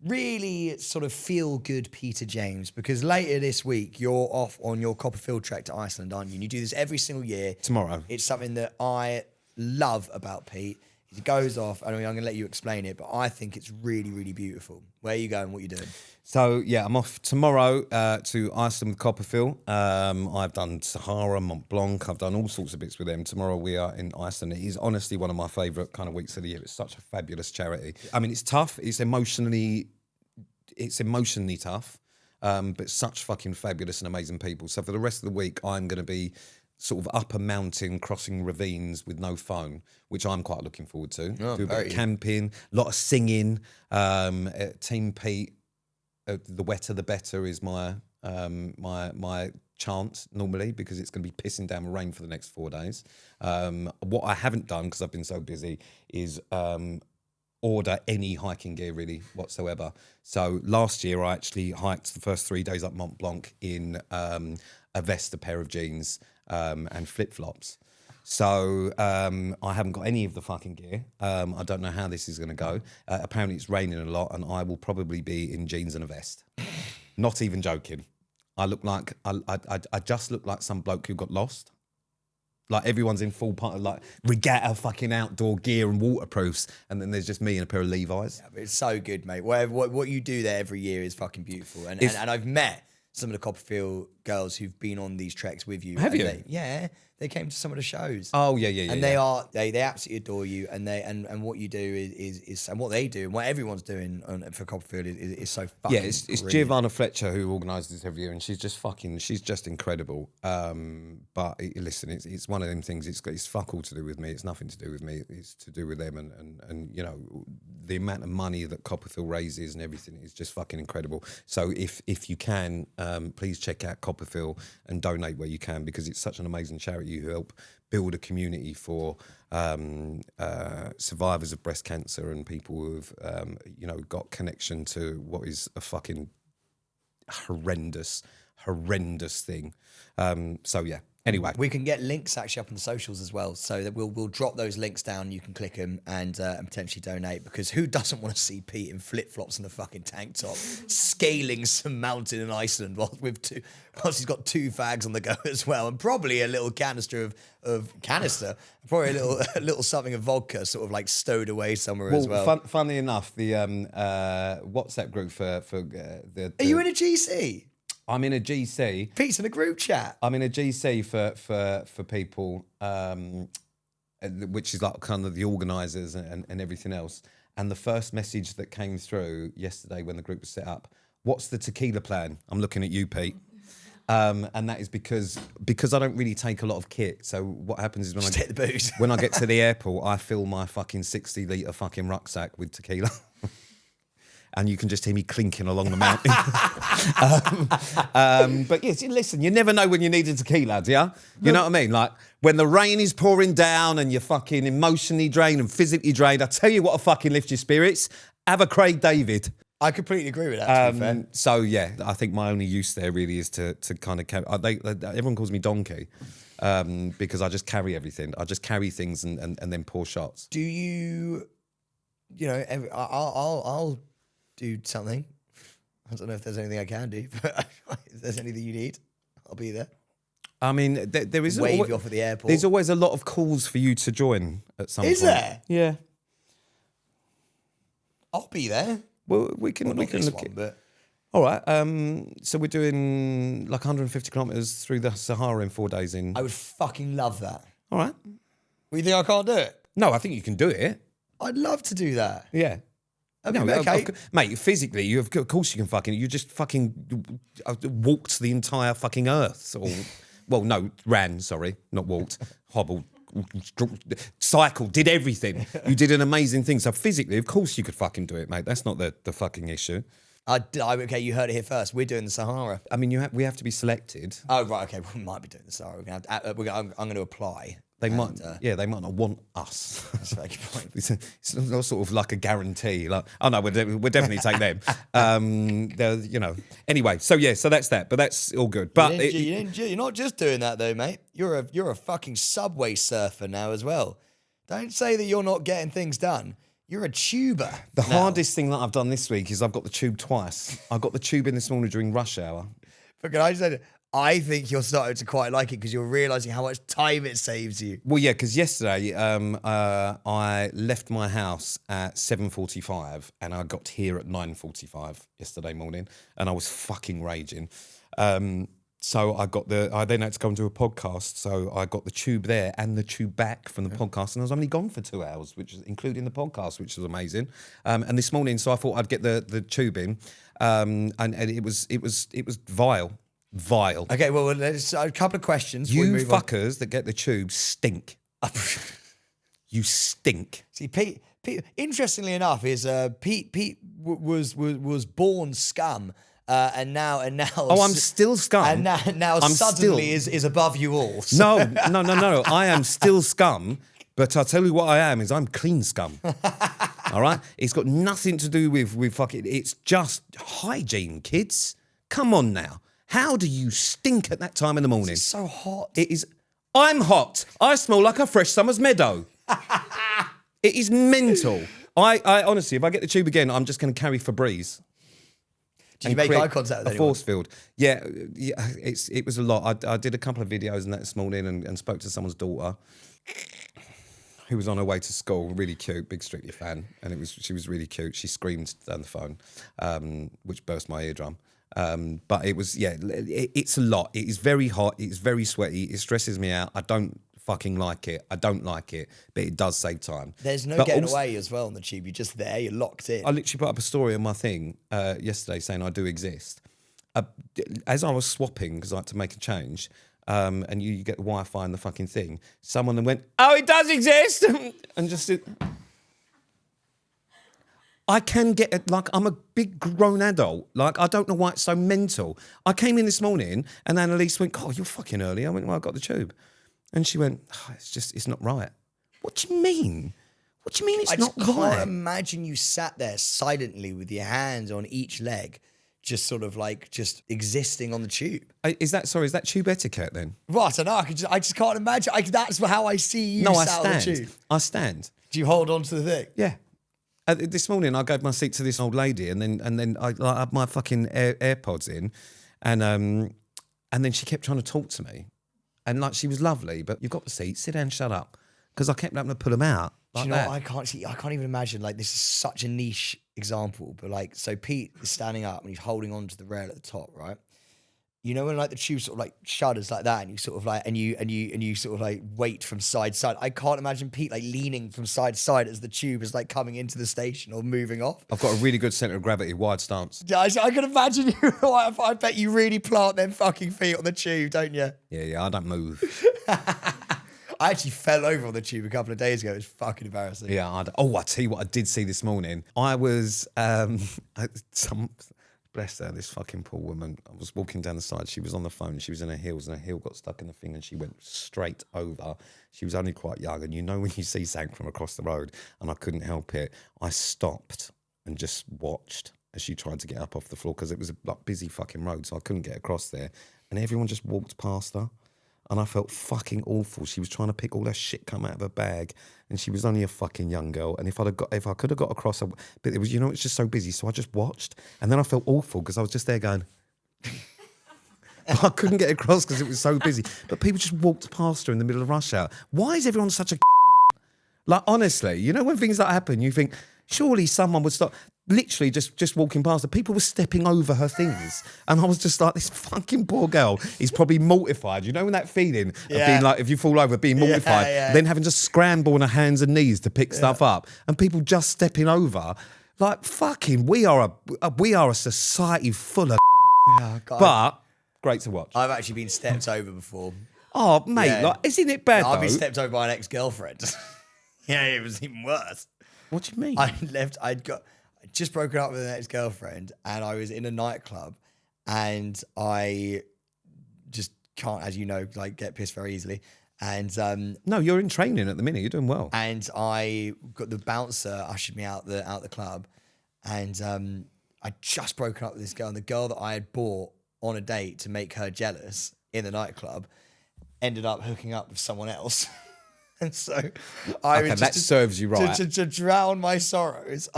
really sort of feel good Peter James, because later this week you're off on your Coppafeel trek to Iceland, aren't you? And you do this every single year. Tomorrow. It's something that I love about Pete. He goes off, I'm going to let you explain it, but I think it's really, really beautiful. Where are you going? What are you doing? So, yeah, I'm off tomorrow to Iceland with Coppafeel. I've done Sahara, Mont Blanc. I've done all sorts of bits with them. Tomorrow we are in Iceland. It is honestly one of my favourite kind of weeks of the year. It's such a fabulous charity. I mean, it's tough. It's emotionally tough, but such fucking fabulous and amazing people. So for the rest of the week, I'm going to be sort of up a mountain, crossing ravines with no phone, which I'm quite looking forward to. Do a bit of camping, a lot of singing. Team Pete, the wetter the better is my chant normally, because it's going to be pissing down with rain for the next 4 days. What I haven't done, because I've been so busy, is order any hiking gear really whatsoever. So last year I actually hiked the first 3 days up Mont Blanc in a vest, a pair of jeans, and flip-flops. So I haven't got any of the fucking gear. I don't know how this is going to go. Apparently it's raining a lot, and I will probably be in jeans and a vest. Not even joking. I look like I just look like some bloke who got lost. Like everyone's in full part of like regatta fucking outdoor gear and waterproofs, and then there's just me in a pair of Levi's. Yeah, but it's so good, mate. What you do there every year is fucking beautiful. And I've met some of the Coppafeel girls who've been on these treks with you. Have you? They came to some of the shows. Oh yeah. And they absolutely adore you, and what you do is and what they do and what everyone's doing for Coppafeel is so fucking. Yeah, it's Giovanna Fletcher who organises this every year, and she's just incredible. But listen, it's one of them things. It's fuck all to do with me. It's nothing to do with me. It's to do with them, and the amount of money that Coppafeel raises and everything is just fucking incredible. So if you can, please check out Coppafeel and donate where you can, because it's such an amazing charity. You help build a community for survivors of breast cancer and people who've got connection to what is a fucking horrendous thing. So yeah. Anyway, we can get links actually up on the socials as well, so that we'll drop those links down. You can click them and potentially donate, because who doesn't want to see Pete in flip flops and a fucking tank top scaling some mountain in Iceland whilst he's got 2 fags on the go as well, and probably a little canister, probably a little something of vodka, sort of like stowed away somewhere as well. Funnily enough, the WhatsApp group for the. Are you in a GC? I'm in a GC. Pete's in a group chat. I'm in a GC for people, which is like kind of the organisers and everything else. And the first message that came through yesterday when the group was set up, what's the tequila plan? I'm looking at you, Pete. And that is because I don't really take a lot of kit. So what happens is take the booze. when I get to the airport, I fill my fucking 60-litre fucking rucksack with tequila. and you can just hear me clinking along the mountain. But yes, listen, you never know when you need a tequila, do you? You know what I mean? Like when the rain is pouring down and you're fucking emotionally drained and physically drained, I tell you what will fucking lift your spirits. Have a Craig David. I completely agree with that, to be fair. So yeah, I think my only use there really is to kind of everyone calls me Donkey because I just carry everything. I just carry things and then pour shots. Do you know? I'll do something. I don't know if there's anything I can do, but if there's anything you need, I'll be there. I mean, there is wave you off at the airport. There's always a lot of calls for you to join at some point. Is there? Yeah. I'll be there. Well, we can look at. But All right. So we're doing like 150 kilometers through the Sahara in 4 days. I would fucking love that. All right. Well, you think I can't do it? No, I think you can do it. I'd love to do that. Yeah. I mean, okay. Mate, physically, of course you can fucking. You just fucking walked the entire fucking earth, or well, no, ran. Sorry, not walked, hobbled. Cycled, did everything. You did an amazing thing. So physically, of course you could fucking do it, mate. That's not the fucking issue. Okay, you heard it here first. We're doing the Sahara. I mean, we have to be selected. Oh, right, okay. We might be doing the Sahara. I'm going to apply. They might not want us. That's a very good point. It's not sort of like a guarantee. Like, oh no, we'll definitely take them. Anyway, so that's that. But that's all good. But you're not just doing that though, mate. You're a fucking subway surfer now as well. Don't say that you're not getting things done. You're a tuber. The hardest thing that I've done this week is I've got the tube twice. I got the tube in this morning during rush hour. But can I just say, I think you're starting to quite like it because you're realising how much time it saves you. Well, yeah, because yesterday I left my house at 7:45 and I got here at 9:45 yesterday morning, and I was fucking raging. So I then had to go and do a podcast. So I got the tube there and the tube back from the podcast, and I was only gone for 2 hours, which is including the podcast, which was amazing. And this morning, so I thought I'd get the tube in, and it was vile. Vile. Okay, well, there's a couple of questions. You fuckers that get the tube stink. You stink. See, Pete. Interestingly enough, Pete was born scum, and now. Oh, I'm still scum. And now suddenly is above you all. So. No. I am still scum, but I'll tell you what I am is I'm clean scum. All right, it's got nothing to do with fucking. It's just hygiene, kids. Come on now. How do you stink at that time in the morning? It's so hot. It is. I'm hot. I smell like a fresh summer's meadow. It is mental. I honestly, if I get the tube again, I'm just going to carry Febreze. Did you make eye contact with anyone? A force field. Yeah. It was a lot. I did a couple of videos and that this morning and spoke to someone's daughter who was on her way to school. Really cute, big Strictly fan, and she was really cute. She screamed down the phone, which burst my eardrum. But it was, it's a lot. It is very hot. It's very sweaty. It stresses me out. I don't fucking like it. I don't like it, but it does save time. There's no getting away as well on the tube. You're just there. You're locked in. I literally put up a story on my thing yesterday saying I do exist. As I was swapping, because I had to make a change, and you get the Wi-Fi and the fucking thing, someone then went, "Oh, it does exist," and just... I can get it, like, I'm a big grown adult. Like, I don't know why it's so mental. I came in this morning and Annalise went, "Oh, you're fucking early." I went, "Well, I got the tube." And she went, "Oh, it's not right." What do you mean? What do you mean it's not right? I can't imagine you sat there silently with your hands on each leg, just sort of like just existing on the tube. Is that tube etiquette then? Well, I don't know. I just can't imagine. That's how I see you sat on the tube. I stand. Do you hold on to the thing? Yeah. This morning I gave my seat to this old lady, and then I had my fucking AirPods in, and then she kept trying to talk to me, and like she was lovely, but you've got the seat, sit down, shut up, because I kept having to pull them out. Like, do you know what? I can't even imagine. Like, this is such a niche example, but like, so Pete is standing up and he's holding on to the rail at the top, right? You know when like the tube sort of like shudders like that, and you sort of like and you sort of like wait from side to side. I can't imagine Pete like leaning from side to side as the tube is like coming into the station or moving off. I've got a really good centre of gravity, wide stance. Yeah, I can imagine you. I bet you really plant them fucking feet on the tube, don't you? Yeah, I don't move. I actually fell over on the tube a couple of days ago. It was fucking embarrassing. Yeah. I tell you what I did see this morning. I was, bless her, this fucking poor woman. I was walking down the side. She was on the phone. She was in her heels and her heel got stuck in the thing and she went straight over. She was only quite young. And you know when you see something from across the road, and I couldn't help it. I stopped and just watched as she tried to get up off the floor because it was a busy fucking road, so I couldn't get across there. And everyone just walked past her. And I felt fucking awful. She was trying to pick all that shit come out of her bag, and she was only a fucking young girl. And if I could have got across, but it was, it's just so busy. So I just watched, and then I felt awful because I was just there going. I couldn't get across because it was so busy. But people just walked past her in the middle of rush hour. Why is everyone such a like? Honestly, when things like that happen, you think surely someone would stop. Literally just walking past her, people were stepping over her things. And I was just like, this fucking poor girl is probably mortified. You know when that feeling of being like, if you fall over, being mortified, then having to scramble on her hands and knees to pick stuff up, and people just stepping over. Like, fucking, we are a society full of but great to watch. I've actually been stepped over before. Oh, mate, like, isn't it bad though? I've been stepped over by an ex-girlfriend. Yeah, it was even worse. What do you mean? I'd just broken up with an ex-girlfriend, and I was in a nightclub, and I just can't, as you know, like get pissed very easily. And no, you're in training at the minute. You're doing well. And I got the bouncer ushered me out the club, and I'd just broken up with this girl, and the girl that I had bought on a date to make her jealous in the nightclub ended up hooking up with someone else. And so that serves you right. To drown my sorrows,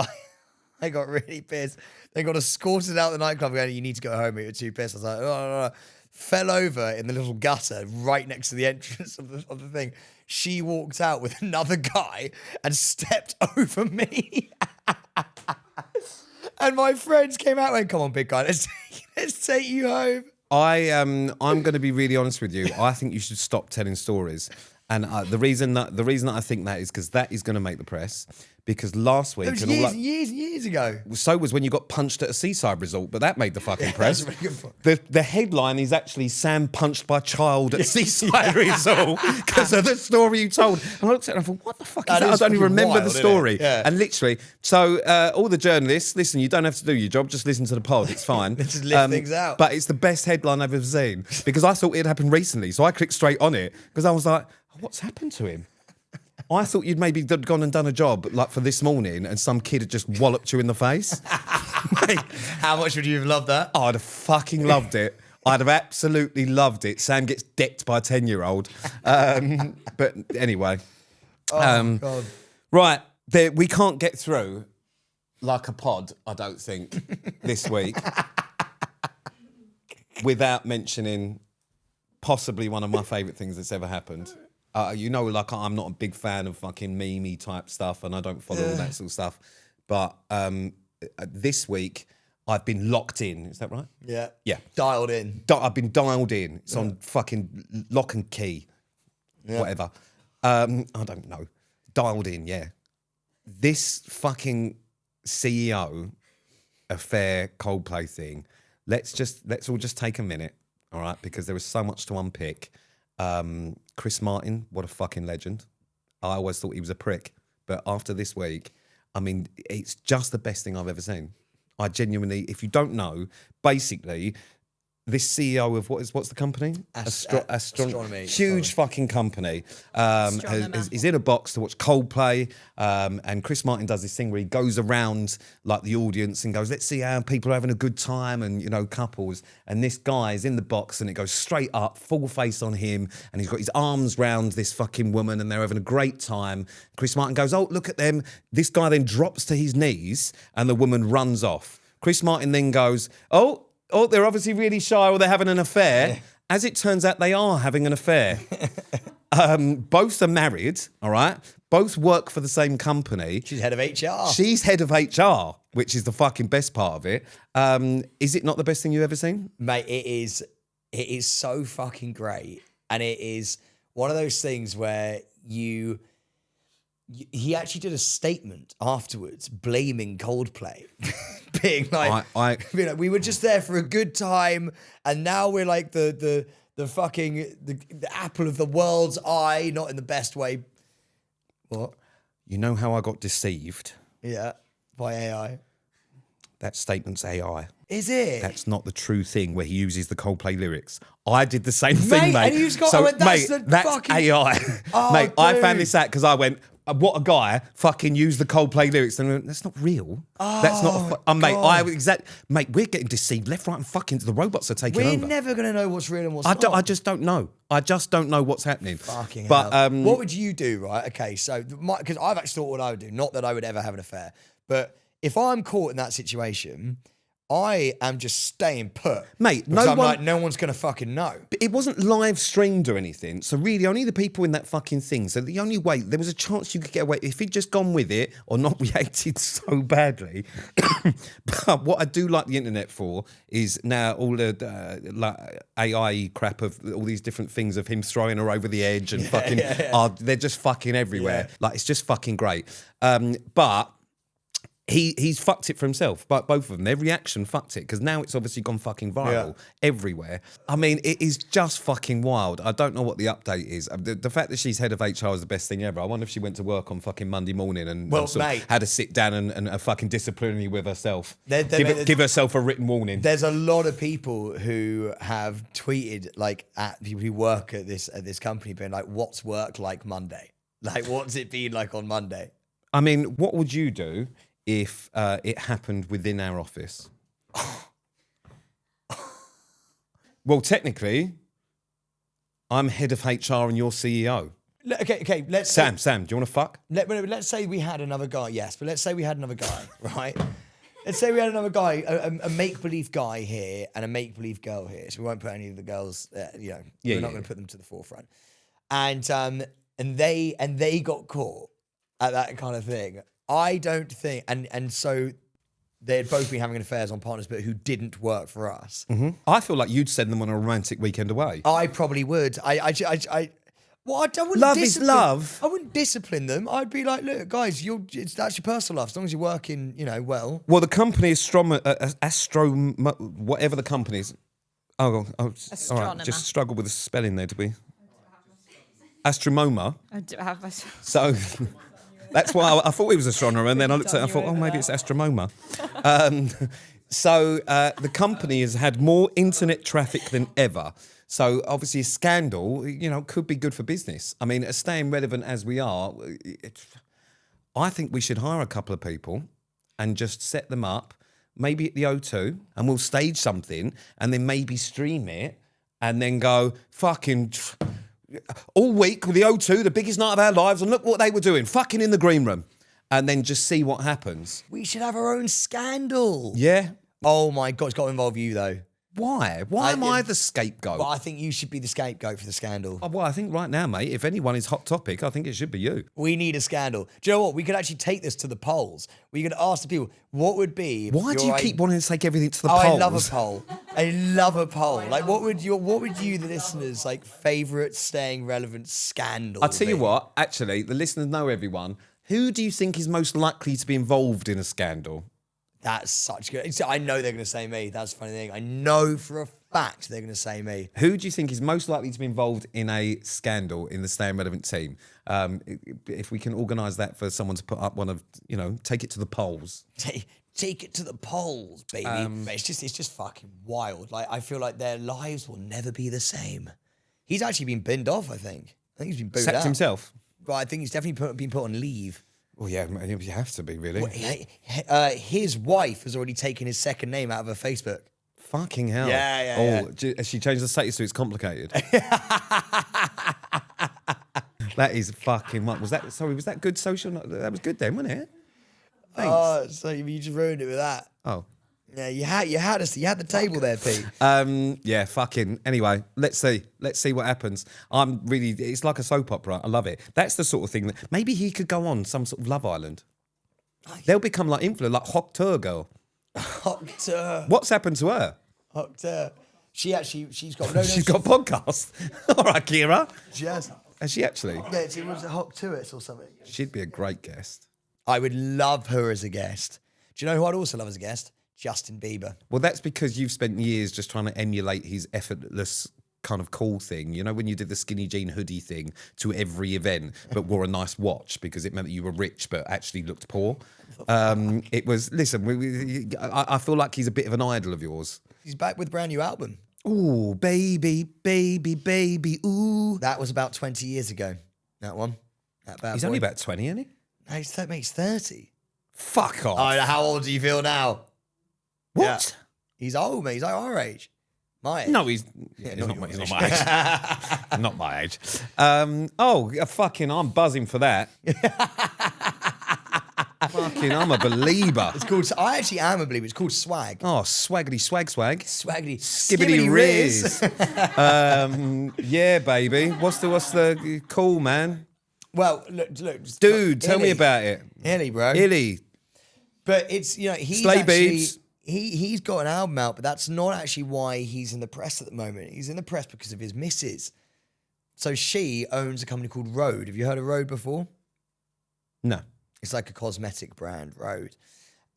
I got really pissed. They got escorted out the nightclub going, you need to go home, you're too pissed. I was like, oh, no. Fell over in the little gutter right next to the entrance of the thing. She walked out with another guy and stepped over me. And my friends came out and went, come on, big guy, let's take you home. I'm going to be really honest with you. I think you should stop telling stories. And the reason that I think that is because that is going to make the press. Because last week... It was years ago. So was when you got punched at a seaside resort, but that made the fucking press. That's a really good point. The headline is actually Sam punched by child at seaside resort because of the story you told. And I looked at it and I thought, what the fuck is that? I don't even remember the story. Yeah. And literally, so all the journalists, listen, you don't have to do your job, just listen to the pod, it's fine. Just lift things out. But it's the best headline I've ever seen because I thought it had happened recently. So I clicked straight on it because I was like, what's happened to him? I thought you'd maybe gone and done a job like for this morning and some kid had just walloped you in the face. Mate, how much would you have loved that? I'd have fucking loved it. I'd have absolutely loved it. Sam gets decked by a 10-year-old. But anyway. God. Right. We can't get through like a pod, I don't think, this week without mentioning possibly one of my favourite things that's ever happened. Like I'm not a big fan of fucking meme type stuff and I don't follow all that sort of stuff. But this week, I've been locked in. Is that right? Yeah. Yeah. Dialed in. I've been dialed in. It's on fucking lock and key. Yeah. Whatever. I don't know. Dialed in, yeah. This fucking CEO affair Coldplay thing, let's all just take a minute, all right? Because there was so much to unpick. Chris Martin, what a fucking legend. I always thought he was a prick. But after this week, I mean, it's just the best thing I've ever seen. I genuinely, if you don't know, basically, this CEO of what's the company? Astronomy. Huge fucking company. Is in a box to watch Coldplay. And Chris Martin does this thing where he goes around like the audience and goes, let's see how people are having a good time and, couples. And this guy is in the box and it goes straight up, full face on him. And he's got his arms round this fucking woman and they're having a great time. Chris Martin goes, oh, look at them. This guy then drops to his knees and the woman runs off. Chris Martin then goes, oh, they're obviously really shy or they're having an affair. Yeah. As it turns out, they are having an affair. Both are married, all right? Both work for the same company. She's head of HR. She's head of HR, which is the fucking best part of it. Is it not the best thing you've ever seen? Mate, it is so fucking great. And it is one of those things where he actually did a statement afterwards blaming Coldplay. Being like, we were just there for a good time and now we're like the the fucking the apple of the world's eye, not in the best way. What? You know how I got deceived? Yeah, by AI. That statement's AI. Is it? That's not the true thing where he uses the Coldplay lyrics. I did the same thing, mate. And you just got, I went, that's fucking... AI. Oh, mate, dude. I found this out because I went, what a guy fucking used the Coldplay lyrics. And I went, that's not real. That's not mate, we're getting deceived left, right and fucking the robots are taking over. We're never going to know what's real and what's not. I just don't know. I just don't know what's happening. Fucking but, hell. What would you do, right? Okay, so, because I've actually thought what I would do. Not that I would ever have an affair. But if I'm caught in that situation... I am just staying put. Mate, no one's going to fucking know. But it wasn't live streamed or anything. So really, only the people in that fucking thing. So the only way, there was a chance you could get away. If he'd just gone with it or not reacted so badly. But what I do like the internet for is now all the like AI crap of all these different things of him throwing her over the edge and they're just fucking everywhere. Yeah. Like, it's just fucking great. But... He's fucked it for himself, but both of them. Their reaction fucked it because now it's obviously gone fucking viral everywhere. I mean, it is just fucking wild. I don't know what the update is. The fact that she's head of HR is the best thing ever. I wonder if she went to work on fucking Monday morning and had a sit down and a fucking disciplinary with herself. Give herself a written warning. There's a lot of people who have tweeted like at people who work at this company being like, "What's work like Monday? Like, what's it been like on Monday?" I mean, what would you do if it happened within our office? Well, technically, I'm head of HR and you're CEO. Okay. Sam, do you want to fuck? Let's say we had another guy, yes, but let's say we had another guy, right? Let's say we had another guy, a make-believe guy here and a make-believe girl here. So we won't put any of the girls, we're not going to put them to the forefront. And they got caught at that kind of thing. I don't think, and so they'd both be having affairs on partners, but who didn't work for us. Mm-hmm. I feel like you'd send them on a romantic weekend away. I probably would. I wouldn't love is love. I wouldn't discipline them. I'd be like, look, guys, that's your personal life. As long as you're working, well. Well, the company is whatever the company is. Oh, all right. Just struggle with the spelling there, did we? Astromoma. So... That's why I thought he was an astronomer, and then I looked at it and I thought, oh, maybe it's Astromoma. So the company has had more internet traffic than ever. So obviously a scandal, could be good for business. I mean, staying relevant as we are, I think we should hire a couple of people and just set them up, maybe at the O2, and we'll stage something and then maybe stream it and then go, fucking... all week with the O2, the biggest night of our lives, and look what they were doing, fucking in the green room. And then just see what happens. We should have our own scandal. Yeah. Oh my God, it's got to involve you though. Why? Why am I the scapegoat? But I think you should be the scapegoat for the scandal. Oh, well, I think right now, mate, if anyone is hot topic, I think it should be you. We need a scandal. Do you know what? We could actually take this to the polls. We could ask the people, what would be... Why do you keep wanting to take everything to the polls? I love a poll. I love a poll. Like, what would you, the listeners, like, favourite staying relevant scandal I'll tell you what, actually, the listeners know everyone. Who do you think is most likely to be involved in a scandal? That's such good... I know they're going to say me. That's the funny thing. I know for a fact they're going to say me. Who do you think is most likely to be involved in a scandal in the Staying Relevant team? If we can organise that for someone to put up one of, take it to the polls. Take it to the polls, baby. But it's just fucking wild. Like, I feel like their lives will never be the same. He's actually been binned off, I think. I think he's been booted out. Sacked himself? But I think he's definitely been put on leave. Well, yeah, you have to be, really. Well, his wife has already taken his second name out of her Facebook. Fucking hell. Yeah. Has she changed the status so it's complicated? That is fucking... Was that good social... That was good then, wasn't it? Thanks. Oh, so you just ruined it with that. Oh. Yeah, you had the table there, Pete. Yeah, fucking. Anyway, let's see what happens. It's like a soap opera. I love it. That's the sort of thing that maybe he could go on some sort of Love Island. They'll become like influencers, like Hoctur girl. Hoctur. What's happened to her? Hoctur. She's got she's got a podcast. All right, Kira. She has. Has she actually? Yeah, it was a Hoctur or something. She'd be a great guest. I would love her as a guest. Do you know who I'd also love as a guest? Justin Bieber. Well, that's because you've spent years just trying to emulate his effortless kind of cool thing. You know, when you did the skinny jean hoodie thing to every event, but wore a nice watch because it meant that you were rich but actually looked poor. It was, listen, I feel like he's a bit of an idol of yours. He's back with a brand new album. Ooh, baby, baby, baby, ooh. That was about 20 years ago, that one. That bad He's boy. only about 20, isn't he? No, he's 30. Fuck off. Oh, how old do you feel now? What? Yeah. He's old, mate. He's like our age. My age. No, he's not my age. Not my age. I'm buzzing for that. Fucking, I'm a believer. It's called, I actually am a believer. It's called swag. Oh, swaggity swag. Swaggity. Skibbity riz. Yeah, baby. What's the call, man? Well, look. Dude, tell me about it. Hailey, bro. Hailey. But it's, he's Slay actually... Beebs. He's got an album out, but that's not actually why he's in the press at the moment. He's in the press because of his missus. So she owns a company called Rhode. Have you heard of Rhode before? No. It's like a cosmetic brand, Rhode.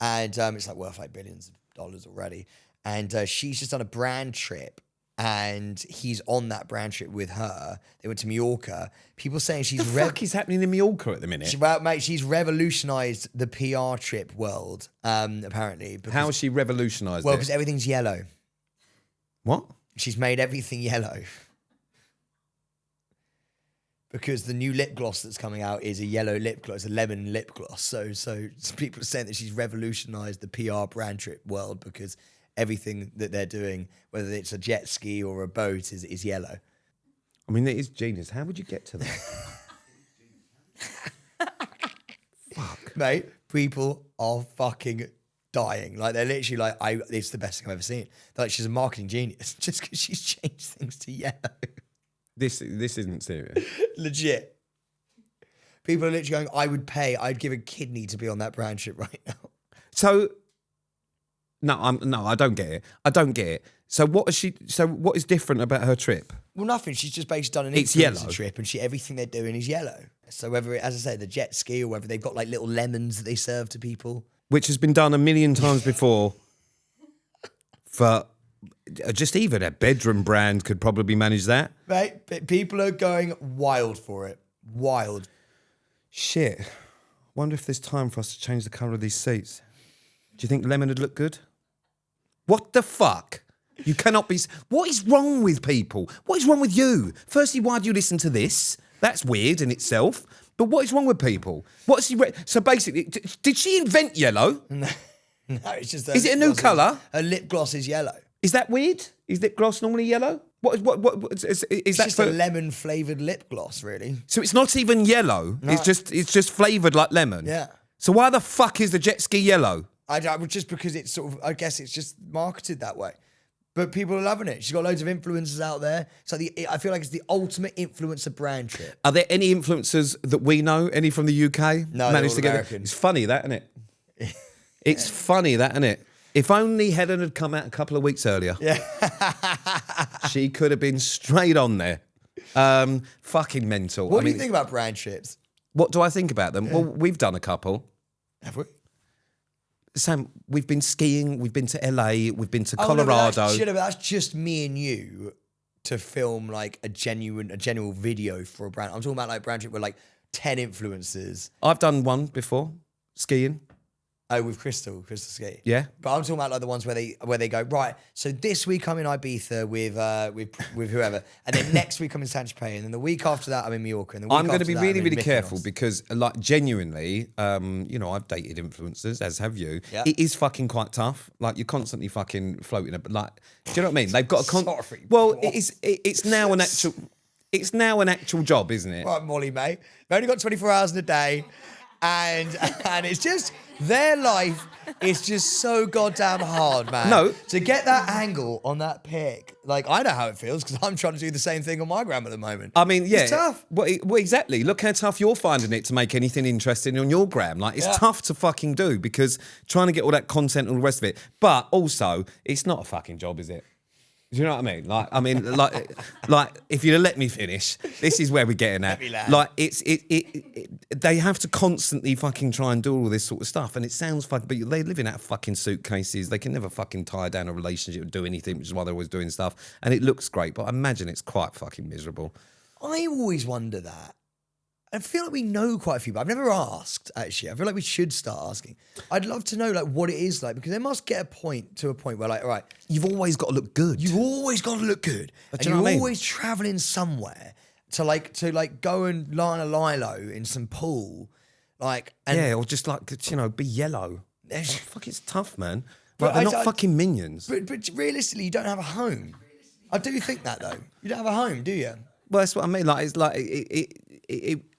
And it's like worth like billions of dollars already. And she's just done a brand trip. And he's on that brand trip with her. They went to Mallorca. People saying she's... What the fuck is happening in Mallorca at the minute? Well, mate, she's revolutionised the PR trip world, apparently. Because, How has she revolutionised well, it? because everything's yellow. What? She's made everything yellow. Because the new lip gloss that's coming out is a yellow lip gloss, a lemon lip gloss. So people are saying that she's revolutionised the PR brand trip world because everything that they're doing, whether it's a jet ski or a boat, is yellow. I mean, it is genius. How would you get to that? Fuck. Mate, people are fucking dying. Like, they're literally like, it's the best thing I've ever seen. They're like, she's a marketing genius just because she's changed things to yellow. This isn't serious. Legit. People are literally going, I'd give a kidney to be on that brand trip right now. So, I don't get it. I don't get it. So what is different about her trip? Well, nothing. She's just basically done an It's influencer yellow. trip, and everything they're doing is yellow. So whether, as I say, the jet ski, or whether they've got like little lemons that they serve to people. Which has been done a million times before. For just even a bedroom brand could probably manage that. Right? But people are going wild for it. Wild. Shit. Wonder if there's time for us to change the colour of these seats. Do you think lemon would look good? What the fuck? You cannot be... What is wrong with people? What is wrong with you? Firstly, why do you listen to this? That's weird in itself. But what is wrong with people? What's he... So basically, did she invent yellow? No, it's just... Is it a new colour? Her lip gloss is yellow. Is that weird? Is lip gloss normally yellow? Is It's that just a lemon-flavoured lip gloss, really. So it's not even yellow. No. It's just flavoured like lemon. Yeah. So why the fuck is the jet ski yellow? Just because it's sort of... I guess it's just marketed that way. But people are loving it. She's got loads of influencers out there. So I feel like it's the ultimate influencer brand trip. Are there any influencers that we know? Any from the UK? No, managed to get American. It's funny that, isn't it? It's funny that, isn't it? If only Helen had come out a couple of weeks earlier. Yeah. She could have been straight on there. Fucking mental. What do you think about brand trips? What do I think about them? Yeah. Well, we've done a couple. Have we? Sam, we've been skiing, we've been to LA, we've been to Colorado. No, that's just me and you to film like a genuine video for a brand. I'm talking about like brand trip with like 10 influencers. I've done one before, skiing. Oh, with Crystal Ski. Yeah. But I'm talking about like the ones where they go, right, so this week I'm in Ibiza with whoever, and then next week I'm in San Tropez, and then the week after that I'm in Mallorca, and the week I'm going to after be that, really, I'm in really careful Mykonos. because, like, genuinely, I've dated influencers, as have you. Yeah. It is fucking quite tough. Like, you're constantly fucking floating. But like, do you know what I mean? They've got a Sorry, well, it's now an actual. It's now an actual job, isn't it? Right, Molly, mate. We've only got 24 hours in a day, and it's just their life is just so goddamn hard, man. No. To get that angle on that pic, like, I know how it feels because I'm trying to do the same thing on my gram at the moment. I mean, yeah. It's tough. Well, exactly. Look how tough you're finding it to make anything interesting on your gram. Like, it's tough to fucking do because trying to get all that content and all the rest of it. But also, it's not a fucking job, is it? Do you know what I mean? Like if you'd have let me finish, this is where we're getting at. Like they have to constantly fucking try and do all this sort of stuff, and it sounds fucking. But they live in out of fucking suitcases. They can never fucking tie down a relationship or do anything, which is why they're always doing stuff. And it looks great, but I imagine it's quite fucking miserable. I always wonder that. I feel like we know quite a few, but I've never asked, actually. I feel like we should start asking. I'd love to know, like, what it is like, because there must get a point where, like, all right, you've always got to look good. You've always got to look good. And you're always travelling somewhere to go and lie on a lilo in some pool. Or just, be yellow. Fuck, it's tough, man. But they're not fucking minions. But realistically, you don't have a home. I do think that, though. You don't have a home, do you? Well, that's what I mean. Like, it's like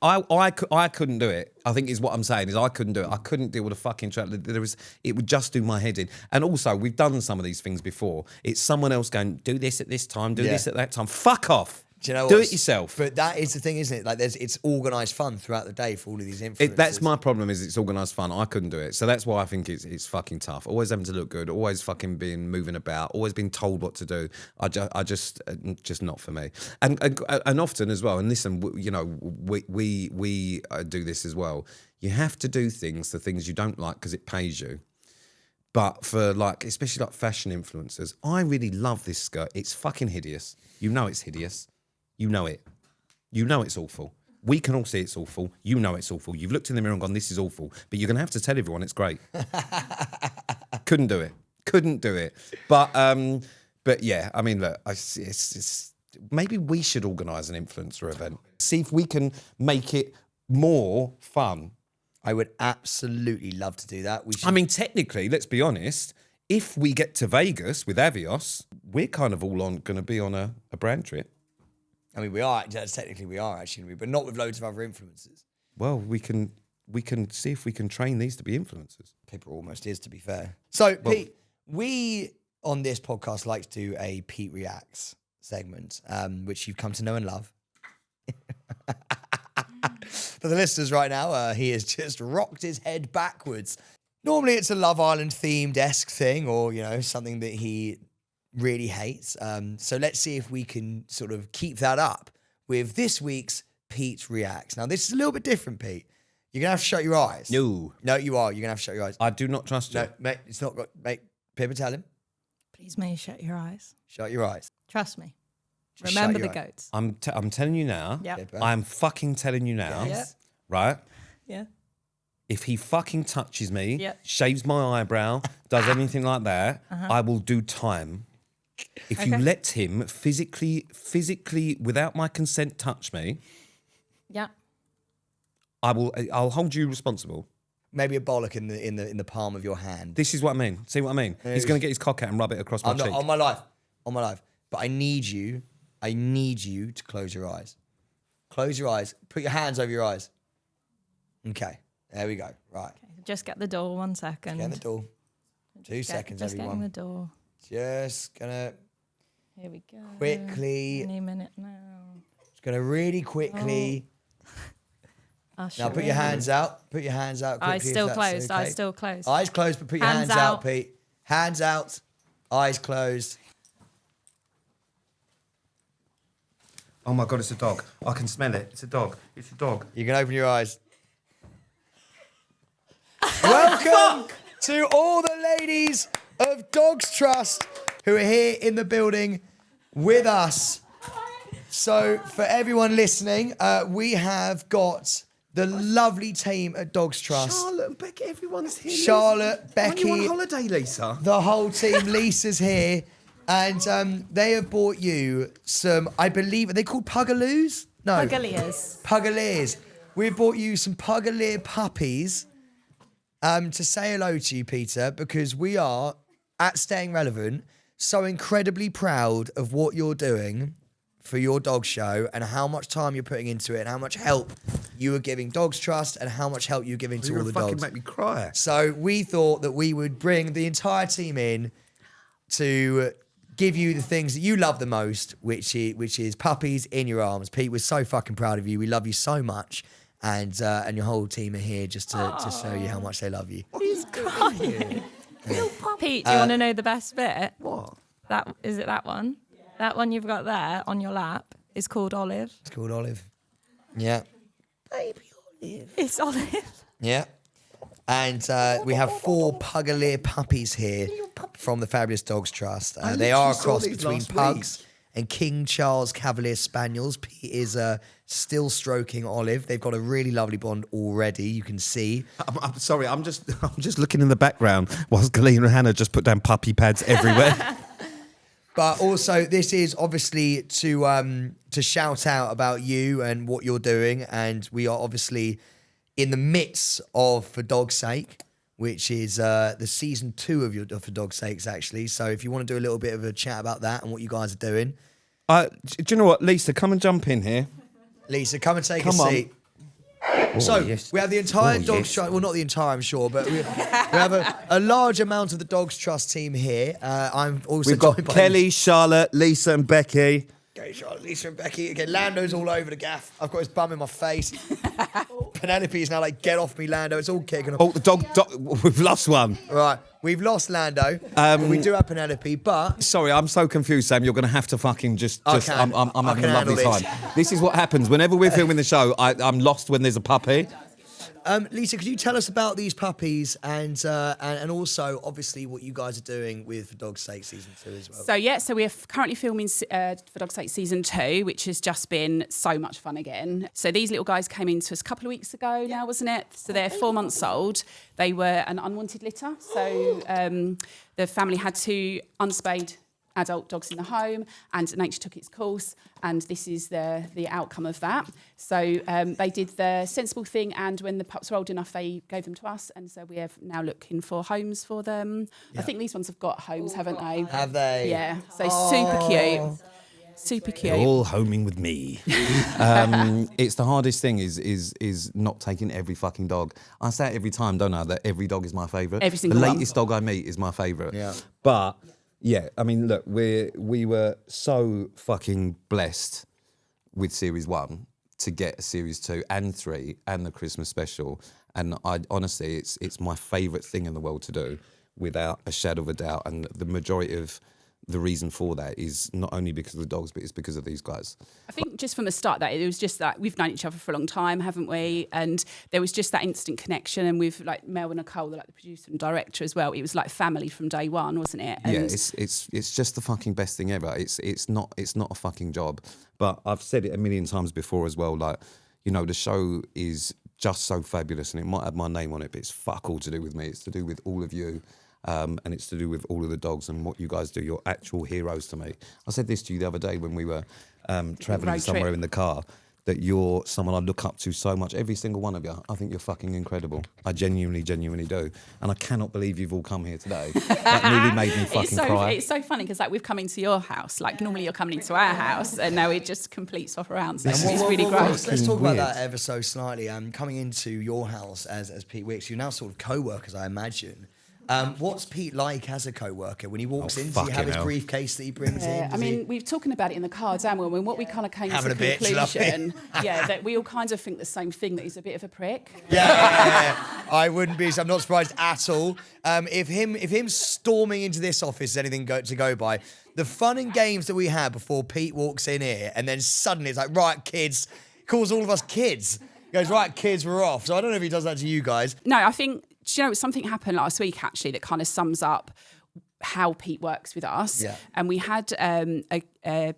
I couldn't do it. I think is what I'm saying is I couldn't do it. I couldn't deal with a fucking trap. It would just do my head in. And also, we've done some of these things before. It's someone else going, do this at this time, do this at that time. Fuck off. Do you know do it yourself. But that is the thing, isn't it? Like, it's organised fun throughout the day for all of these influencers. That's my problem. Is it's organised fun. I couldn't do it, so that's why I think it's fucking tough. Always having to look good. Always fucking being moving about. Always being told what to do. I just not for me. And often as well. And listen, we do this as well. You have to do the things you don't like because it pays you. But for especially fashion influencers, I really love this skirt. It's fucking hideous. You know it's hideous. You know it. You know it's awful. We can all see it's awful. You know it's awful. You've looked in the mirror and gone, this is awful. But you're going to have to tell everyone it's great. Couldn't do it. But yeah, I mean, look, maybe we should organise an influencer event. See if we can make it more fun. I would absolutely love to do that. I mean, technically, let's be honest, if we get to Vegas with Avios, we're kind of all going to be on a brand trip. I mean, we are actually, but not with loads of other influencers. Well, we can see if we can train these to be influencers. Pippa almost is, to be fair. So, Pete, we on this podcast like to do a Pete Reacts segment, which you've come to know and love. For the listeners right now, he has just rocked his head backwards. Normally, it's a Love Island themed-esque thing, or something that he really hates. So let's see if we can sort of keep that up with this week's Pete Reacts. Now, this is a little bit different, Pete. You're going to have to shut your eyes. No, you are. You're going to have to shut your eyes. I do not trust you. No, mate, it's not got... Mate, Pippa, tell him. Please, may you shut your eyes. Shut your eyes. Trust me. Just Remember shut the your goats. I'm telling you now. Yep. I'm fucking telling you now. Yes. Right? Yeah. If he fucking touches me, Yep. shaves my eyebrow, does anything like that, I will do time. If you let him physically, without my consent, touch me, Yeah. I'll hold you responsible. Maybe a bollock in the palm of your hand. This is what I mean. See what I mean? He's going to get his cock out and rub it across my cheek. On my life. But I need you to close your eyes. Close your eyes. Put your hands over your eyes. Okay. There we go. Right. Okay. Just get the door 1 second. Get the door. 2 seconds, just everyone. Getting the door. Just gonna Here we go. quickly. Any minute now. Just gonna really quickly. Now put your hands out. Put your hands out quickly. Eyes still closed. Eyes still closed. Eyes closed, but put your hands out, Pete. Hands out. Eyes closed. Oh my God, it's a dog. I can smell it. It's a dog. It's a dog. You can open your eyes. Welcome to all the ladies of Dogs Trust who are here in the building with us. So for everyone listening, we have got the lovely team at Dogs Trust. Charlotte and Becky, everyone's here. Charlotte, Becky. Are you on holiday, Lisa? The whole team. Lisa's here. And they have bought you some, I believe, are they called Pugaloos? No. Pugaliers. Pugaliers. We've bought you some Pugalier puppies to say hello to you, Peter, because we are, at Staying Relevant, so incredibly proud of what you're doing for your dog show and how much time you're putting into it and how much help you are giving Dogs Trust and how much help you're giving to all the dogs. Make me cry. So we thought that we would bring the entire team in to give you the things that you love the most, which is puppies in your arms. Pete, we're so fucking proud of you. We love you so much. And your whole team are here just to show you how much they love you. He's crying. Pete, do you want to know the best bit? What? Is it that one? That one you've got there on your lap is called Olive. It's called Olive. Yeah. Baby Olive. It's Olive. Yeah. And we have 4 Pugalier puppies here from the Fabulous Dogs Trust. They are a cross between pugs and King Charles Cavalier Spaniels. Pete is still stroking Olive. They've got a really lovely bond already, you can see. I'm sorry, I'm just looking in the background whilst Galina and Hannah just put down puppy pads everywhere. But also, this is obviously to shout out about you and what you're doing. And we are obviously in the midst of For Dog's Sake, which is the season 2 of For Dog's Sakes, actually. So if you want to do a little bit of a chat about that and what you guys are doing. Do you know what, Lisa, come and jump in here. Lisa, come and take a seat. So we have the entire Dogs Trust, well, not the entire, I'm sure, but we have a large amount of the Dogs Trust team here. I'm also We've got Kelly, Charlotte, Lisa and Becky. Okay, Charlotte, Lisa and Becky. Again, Lando's all over the gaff. I've got his bum in my face. Penelope is now like, get off me, Lando. It's all kicking off. Oh, the dog, we've lost one. Right, we've lost Lando. We do have Penelope, but... Sorry, I'm so confused, Sam. You're going to have to fucking just I'm having a lovely time. This is what happens. Whenever we're filming the show, I'm lost when there's a puppy. Lisa, could you tell us about these puppies and also, obviously, what you guys are doing with For Dog's Sake Season 2 as well? So we're currently filming For Dog's Sake Season 2, which has just been so much fun again. So these little guys came in to us a couple of weeks ago now, wasn't it? So they're 4 months old. They were an unwanted litter. So the family had 2 unspayed adult dogs in the home, and nature took its course, and this is the outcome of that. So they did the sensible thing, and when the pups were old enough, they gave them to us, and so we are now looking for homes for them. Yeah. I think these ones have got homes, haven't they? Have they? Yeah, so super cute. Super cute. They're all homing with me. It's the hardest thing is not taking every fucking dog. I say it every time, don't I, that every dog is my favourite. Every single The latest dog I meet is my favourite. Yeah. But... yeah, I mean, look, we were so fucking blessed with Series 1 to get a Series 2 and 3 and the Christmas special. And I honestly, it's my favourite thing in the world to do, without a shadow of a doubt. And the majority of the reason for that is not only because of the dogs, but it's because of these guys. I think just from the start that it was just that we've known each other for a long time, haven't we? And there was just that instant connection. And with like Mel and Nicole, they're like the producer and director as well. It was like family from day one, wasn't it? And yeah, it's just the fucking best thing ever. It's not a fucking job. But I've said it a million times before as well. Like, you know, the show is just so fabulous, and it might have my name on it, but it's fuck all to do with me. It's to do with all of you. And it's to do with all of the dogs and what you guys do. You're actual heroes to me. I said this to you the other day when we were travelling somewhere in the car, that you're someone I look up to so much. Every single one of you. I think you're fucking incredible. I genuinely do. And I cannot believe you've all come here today. That nearly made me fucking cry. It's so funny because like we've come into your house. Like normally you're coming into our house, and now it just complete swap around. So it's really great. Let's talk about that ever so slightly. Coming into your house as Pete Wicks, you're now sort of co-workers, I imagine. What's Pete like as a co-worker? When he walks in, does he have his briefcase that he brings in? I mean, we've talking about it in the car, Dan. When what we kind of came to the conclusion, that we all kind of think the same thing, that he's a bit of a prick. Yeah. I wouldn't be. I'm not surprised at all. If him storming into this office is anything to go by, the fun and games that we had before Pete walks in here, and then suddenly it's like, right, kids, calls all of us kids. He goes, right, kids, we're off. So I don't know if he does that to you guys. No, I think. Do you know, something happened last week, actually, that kind of sums up how Pete works with us. Yeah. And we had a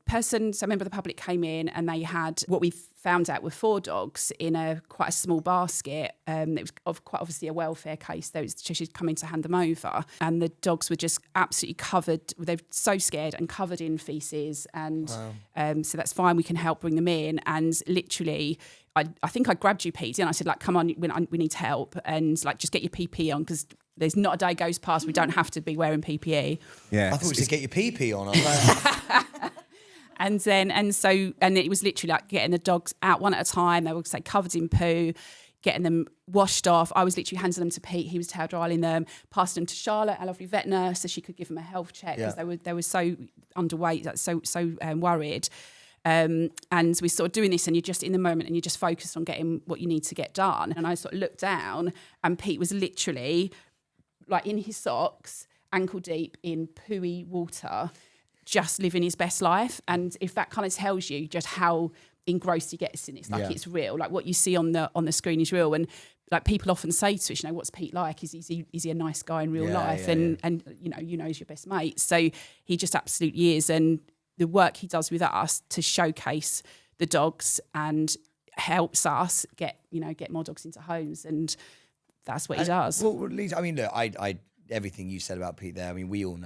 person, so a member of the public came in, and they had what we found out were 4 dogs in quite a small basket. It was quite obviously a welfare case. She'd come in to hand them over, and the dogs were just absolutely covered. They were so scared and covered in faeces. And so that's fine, we can help bring them in. And literally... I think I grabbed you, Pete, and I said, like, come on, we need help, and like, just get your PPE on, because there's not a day goes past we don't have to be wearing PPE. Yeah, I thought we should get your PP on. Like... and it was literally like getting the dogs out one at a time. They were, say, covered in poo, getting them washed off. I was literally handing them to Pete. He was towel drying them, passing them to Charlotte, our lovely vet nurse, so she could give them a health check, because they were so underweight, so worried. And we're sort of doing this, and you're just in the moment, and you're just focused on getting what you need to get done. And I sort of looked down, and Pete was literally like in his socks, ankle deep in pooey water, just living his best life. And if that kind of tells you just how engrossed he gets in it, it's like it's real. Like what you see on the screen is real. And like people often say to us, you know, what's Pete like? Is he a nice guy in real life? And you know he's your best mate. So he just absolutely is. And the work he does with us to showcase the dogs and helps us get more dogs into homes, and that's what he does. Well, Lisa, I mean, look, I everything you said about Pete there, I mean, we all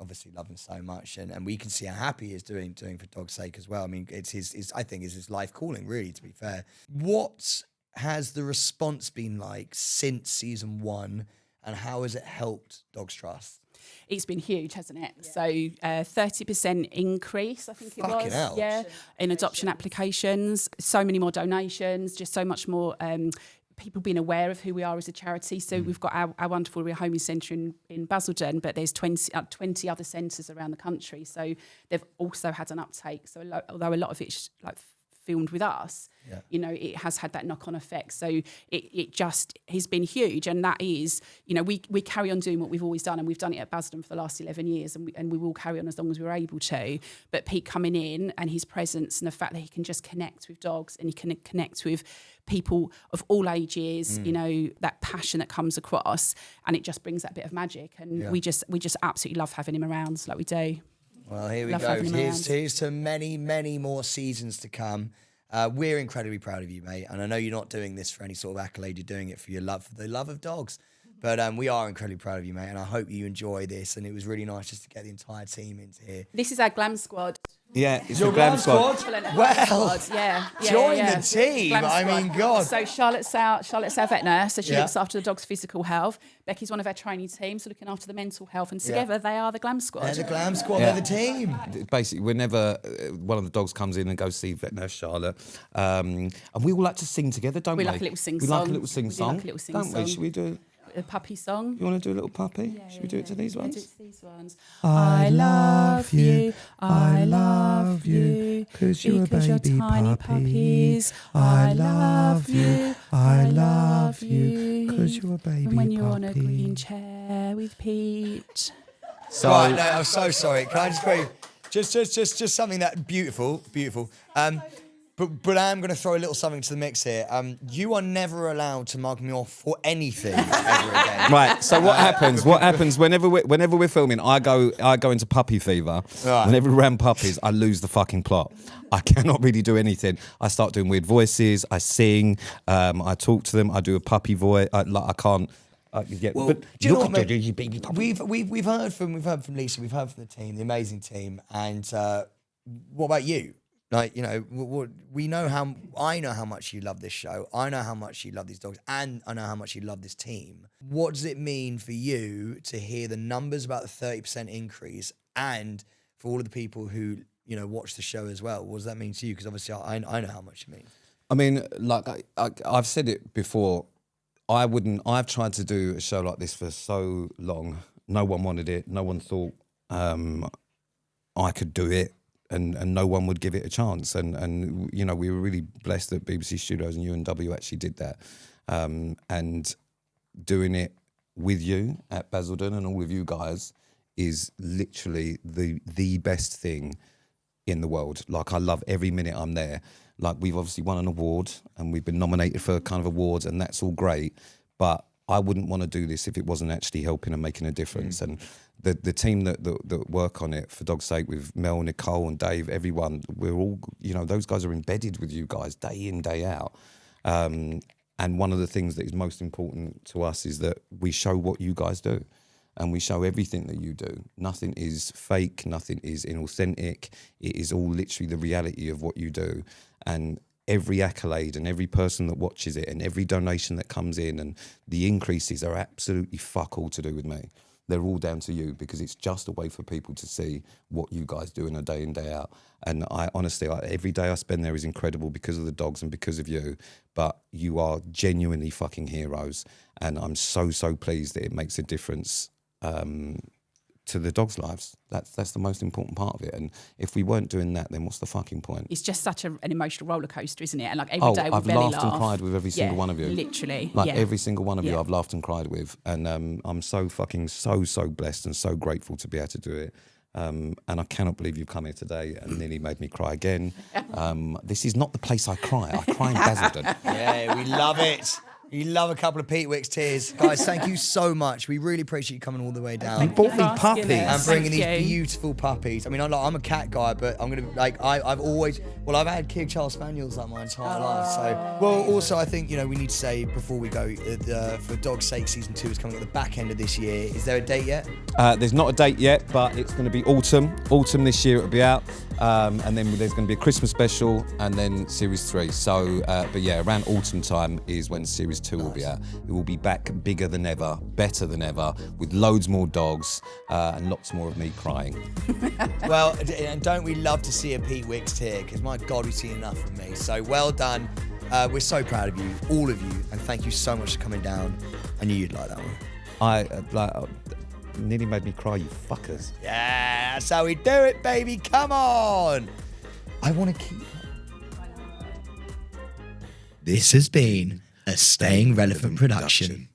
obviously love him so much, and we can see how happy he is doing for dog's sake as well. I mean, it's his I think is his life calling, really, to be fair. What has the response been like since season 1, and how has it helped Dogs Trust? It's been huge, hasn't it? Yeah. So 30% increase, I think it Fucking was. hell. Yeah, in adoption applications. So many more donations, just so much more people being aware of who we are as a charity. So we've got our wonderful rehoming centre in Basildon, but there's 20 other centres around the country. So they've also had an uptake. So although a lot of it's like filmed with us, you know, it has had that knock-on effect. So it just has been huge, and that is, you know, we carry on doing what we've always done, and we've done it at Basildon for the last 11 years, and we will carry on as long as we're able to. But Pete coming in and his presence and the fact that he can just connect with dogs and he can connect with people of all ages, you know, that passion that comes across, and it just brings that bit of magic, and we just absolutely love having him around like we do. Well, here we go. Here's to many, many more seasons to come. We're incredibly proud of you, mate. And I know you're not doing this for any sort of accolade. You're doing it for the love of dogs. But we are incredibly proud of you, mate. And I hope you enjoy this. And it was really nice just to get the entire team into here. This is our glam squad. Yeah, it's your the glam squad. Well, join the team. Glam I mean, squad. God. So Charlotte's our vet nurse, so she looks after the dog's physical health. Becky's one of our training teams, so looking after the mental health. And together they are the glam squad. They're the glam squad. They're the team. Basically, whenever one of the dogs comes in and goes see vet nurse Charlotte, and we all like to sing together, don't we? We like a little sing song. We like a little sing song, don't we? Should we do a puppy song? You want to do a little puppy? Should we do it to these ones? Do it to these ones. I love you, I love you, because you're baby puppies. I love you, I love you, because you're a baby and when you're puppy. on a green chair with Pete. So, right, no, I'm so sorry. Can I just go? Just something that beautiful. But I am going to throw a little something to the mix here. You are never allowed to mug me off for anything ever again. Right. So what happens? What happens whenever we're filming? I go into puppy fever. Right. Whenever we're around puppies, I lose the fucking plot. I cannot really do anything. I start doing weird voices. I sing. I talk to them. I do a puppy voice. I can't. Well, but do you know what, mate? We've heard from Lisa. We've heard from the team, the amazing team. And what about you? Like, you know, I know how much you love this show. I know how much you love these dogs, and I know how much you love this team. What does it mean for you to hear the numbers about the 30% increase, and for all of the people who, you know, watch the show as well? What does that mean to you? Because obviously I know how much it means. I mean, like I've said it before. I've tried to do a show like this for so long. No one wanted it. No one thought I could do it. And no one would give it a chance. And you know, we were really blessed that BBC Studios and UNW actually did that. And doing it with you at Basildon and all of you guys is literally the best thing in the world. Like, I love every minute I'm there. Like, we've obviously won an award and we've been nominated for kind of awards, and that's all great. But I wouldn't want to do this if it wasn't actually helping and making a difference. And the team that work on it, for dog's sake, with Mel, Nicole and Dave, everyone, we're all, you know, those guys are embedded with you guys day in, day out. And one of the things that is most important to us is that we show what you guys do, and we show everything that you do. Nothing is fake, nothing is inauthentic. It is all literally the reality of what you do. And every accolade and every person that watches it and every donation that comes in and the increases are absolutely fuck all to do with me. They're all down to you, because it's just a way for people to see what you guys do in a day in, day out. And I honestly, every day I spend there is incredible because of the dogs and because of you. But you are genuinely fucking heroes. And I'm so pleased that it makes a difference to the dogs' lives. That's the most important part of it. And if we weren't doing that, then what's the fucking point? It's just such an emotional roller coaster, isn't it? And like every day we I've belly laughed and cried with every single one of you. Literally. Like every single one of you, I've laughed and cried with. And I'm so fucking so blessed and so grateful to be able to do it. And I cannot believe you've come here today and nearly made me cry again. This is not the place I cry. I cry in Basildon. Yeah, we love it. You love a couple of Pete Wicks tears. Guys, thank you so much. We really appreciate you coming all the way down. You bought me puppies. And bringing these beautiful puppies. I mean, I'm a cat guy, but I'm going to, I've had King Charles Spaniels like my entire life. So, also, I think, we need to say before we go, for Dog's Sake, season 2 is coming at the back end of this year. Is there a date yet? There's not a date yet, but it's going to be autumn. Autumn this year it'll be out. And then there's going to be a Christmas special and then series 3. So, around autumn time is when series 2 will be out. It will be back bigger than ever, better than ever, with loads more dogs and lots more of me crying. Well, and don't we love to see a Pete Wicks tear? Because my God, we've seen enough of me. So well done. We're so proud of you, all of you, and thank you so much for coming down. I knew you'd like that one. Nearly made me cry, you fuckers. Yeah, that's how we do it, baby. Come on. I want to keep. This has been a Staying Relevant production.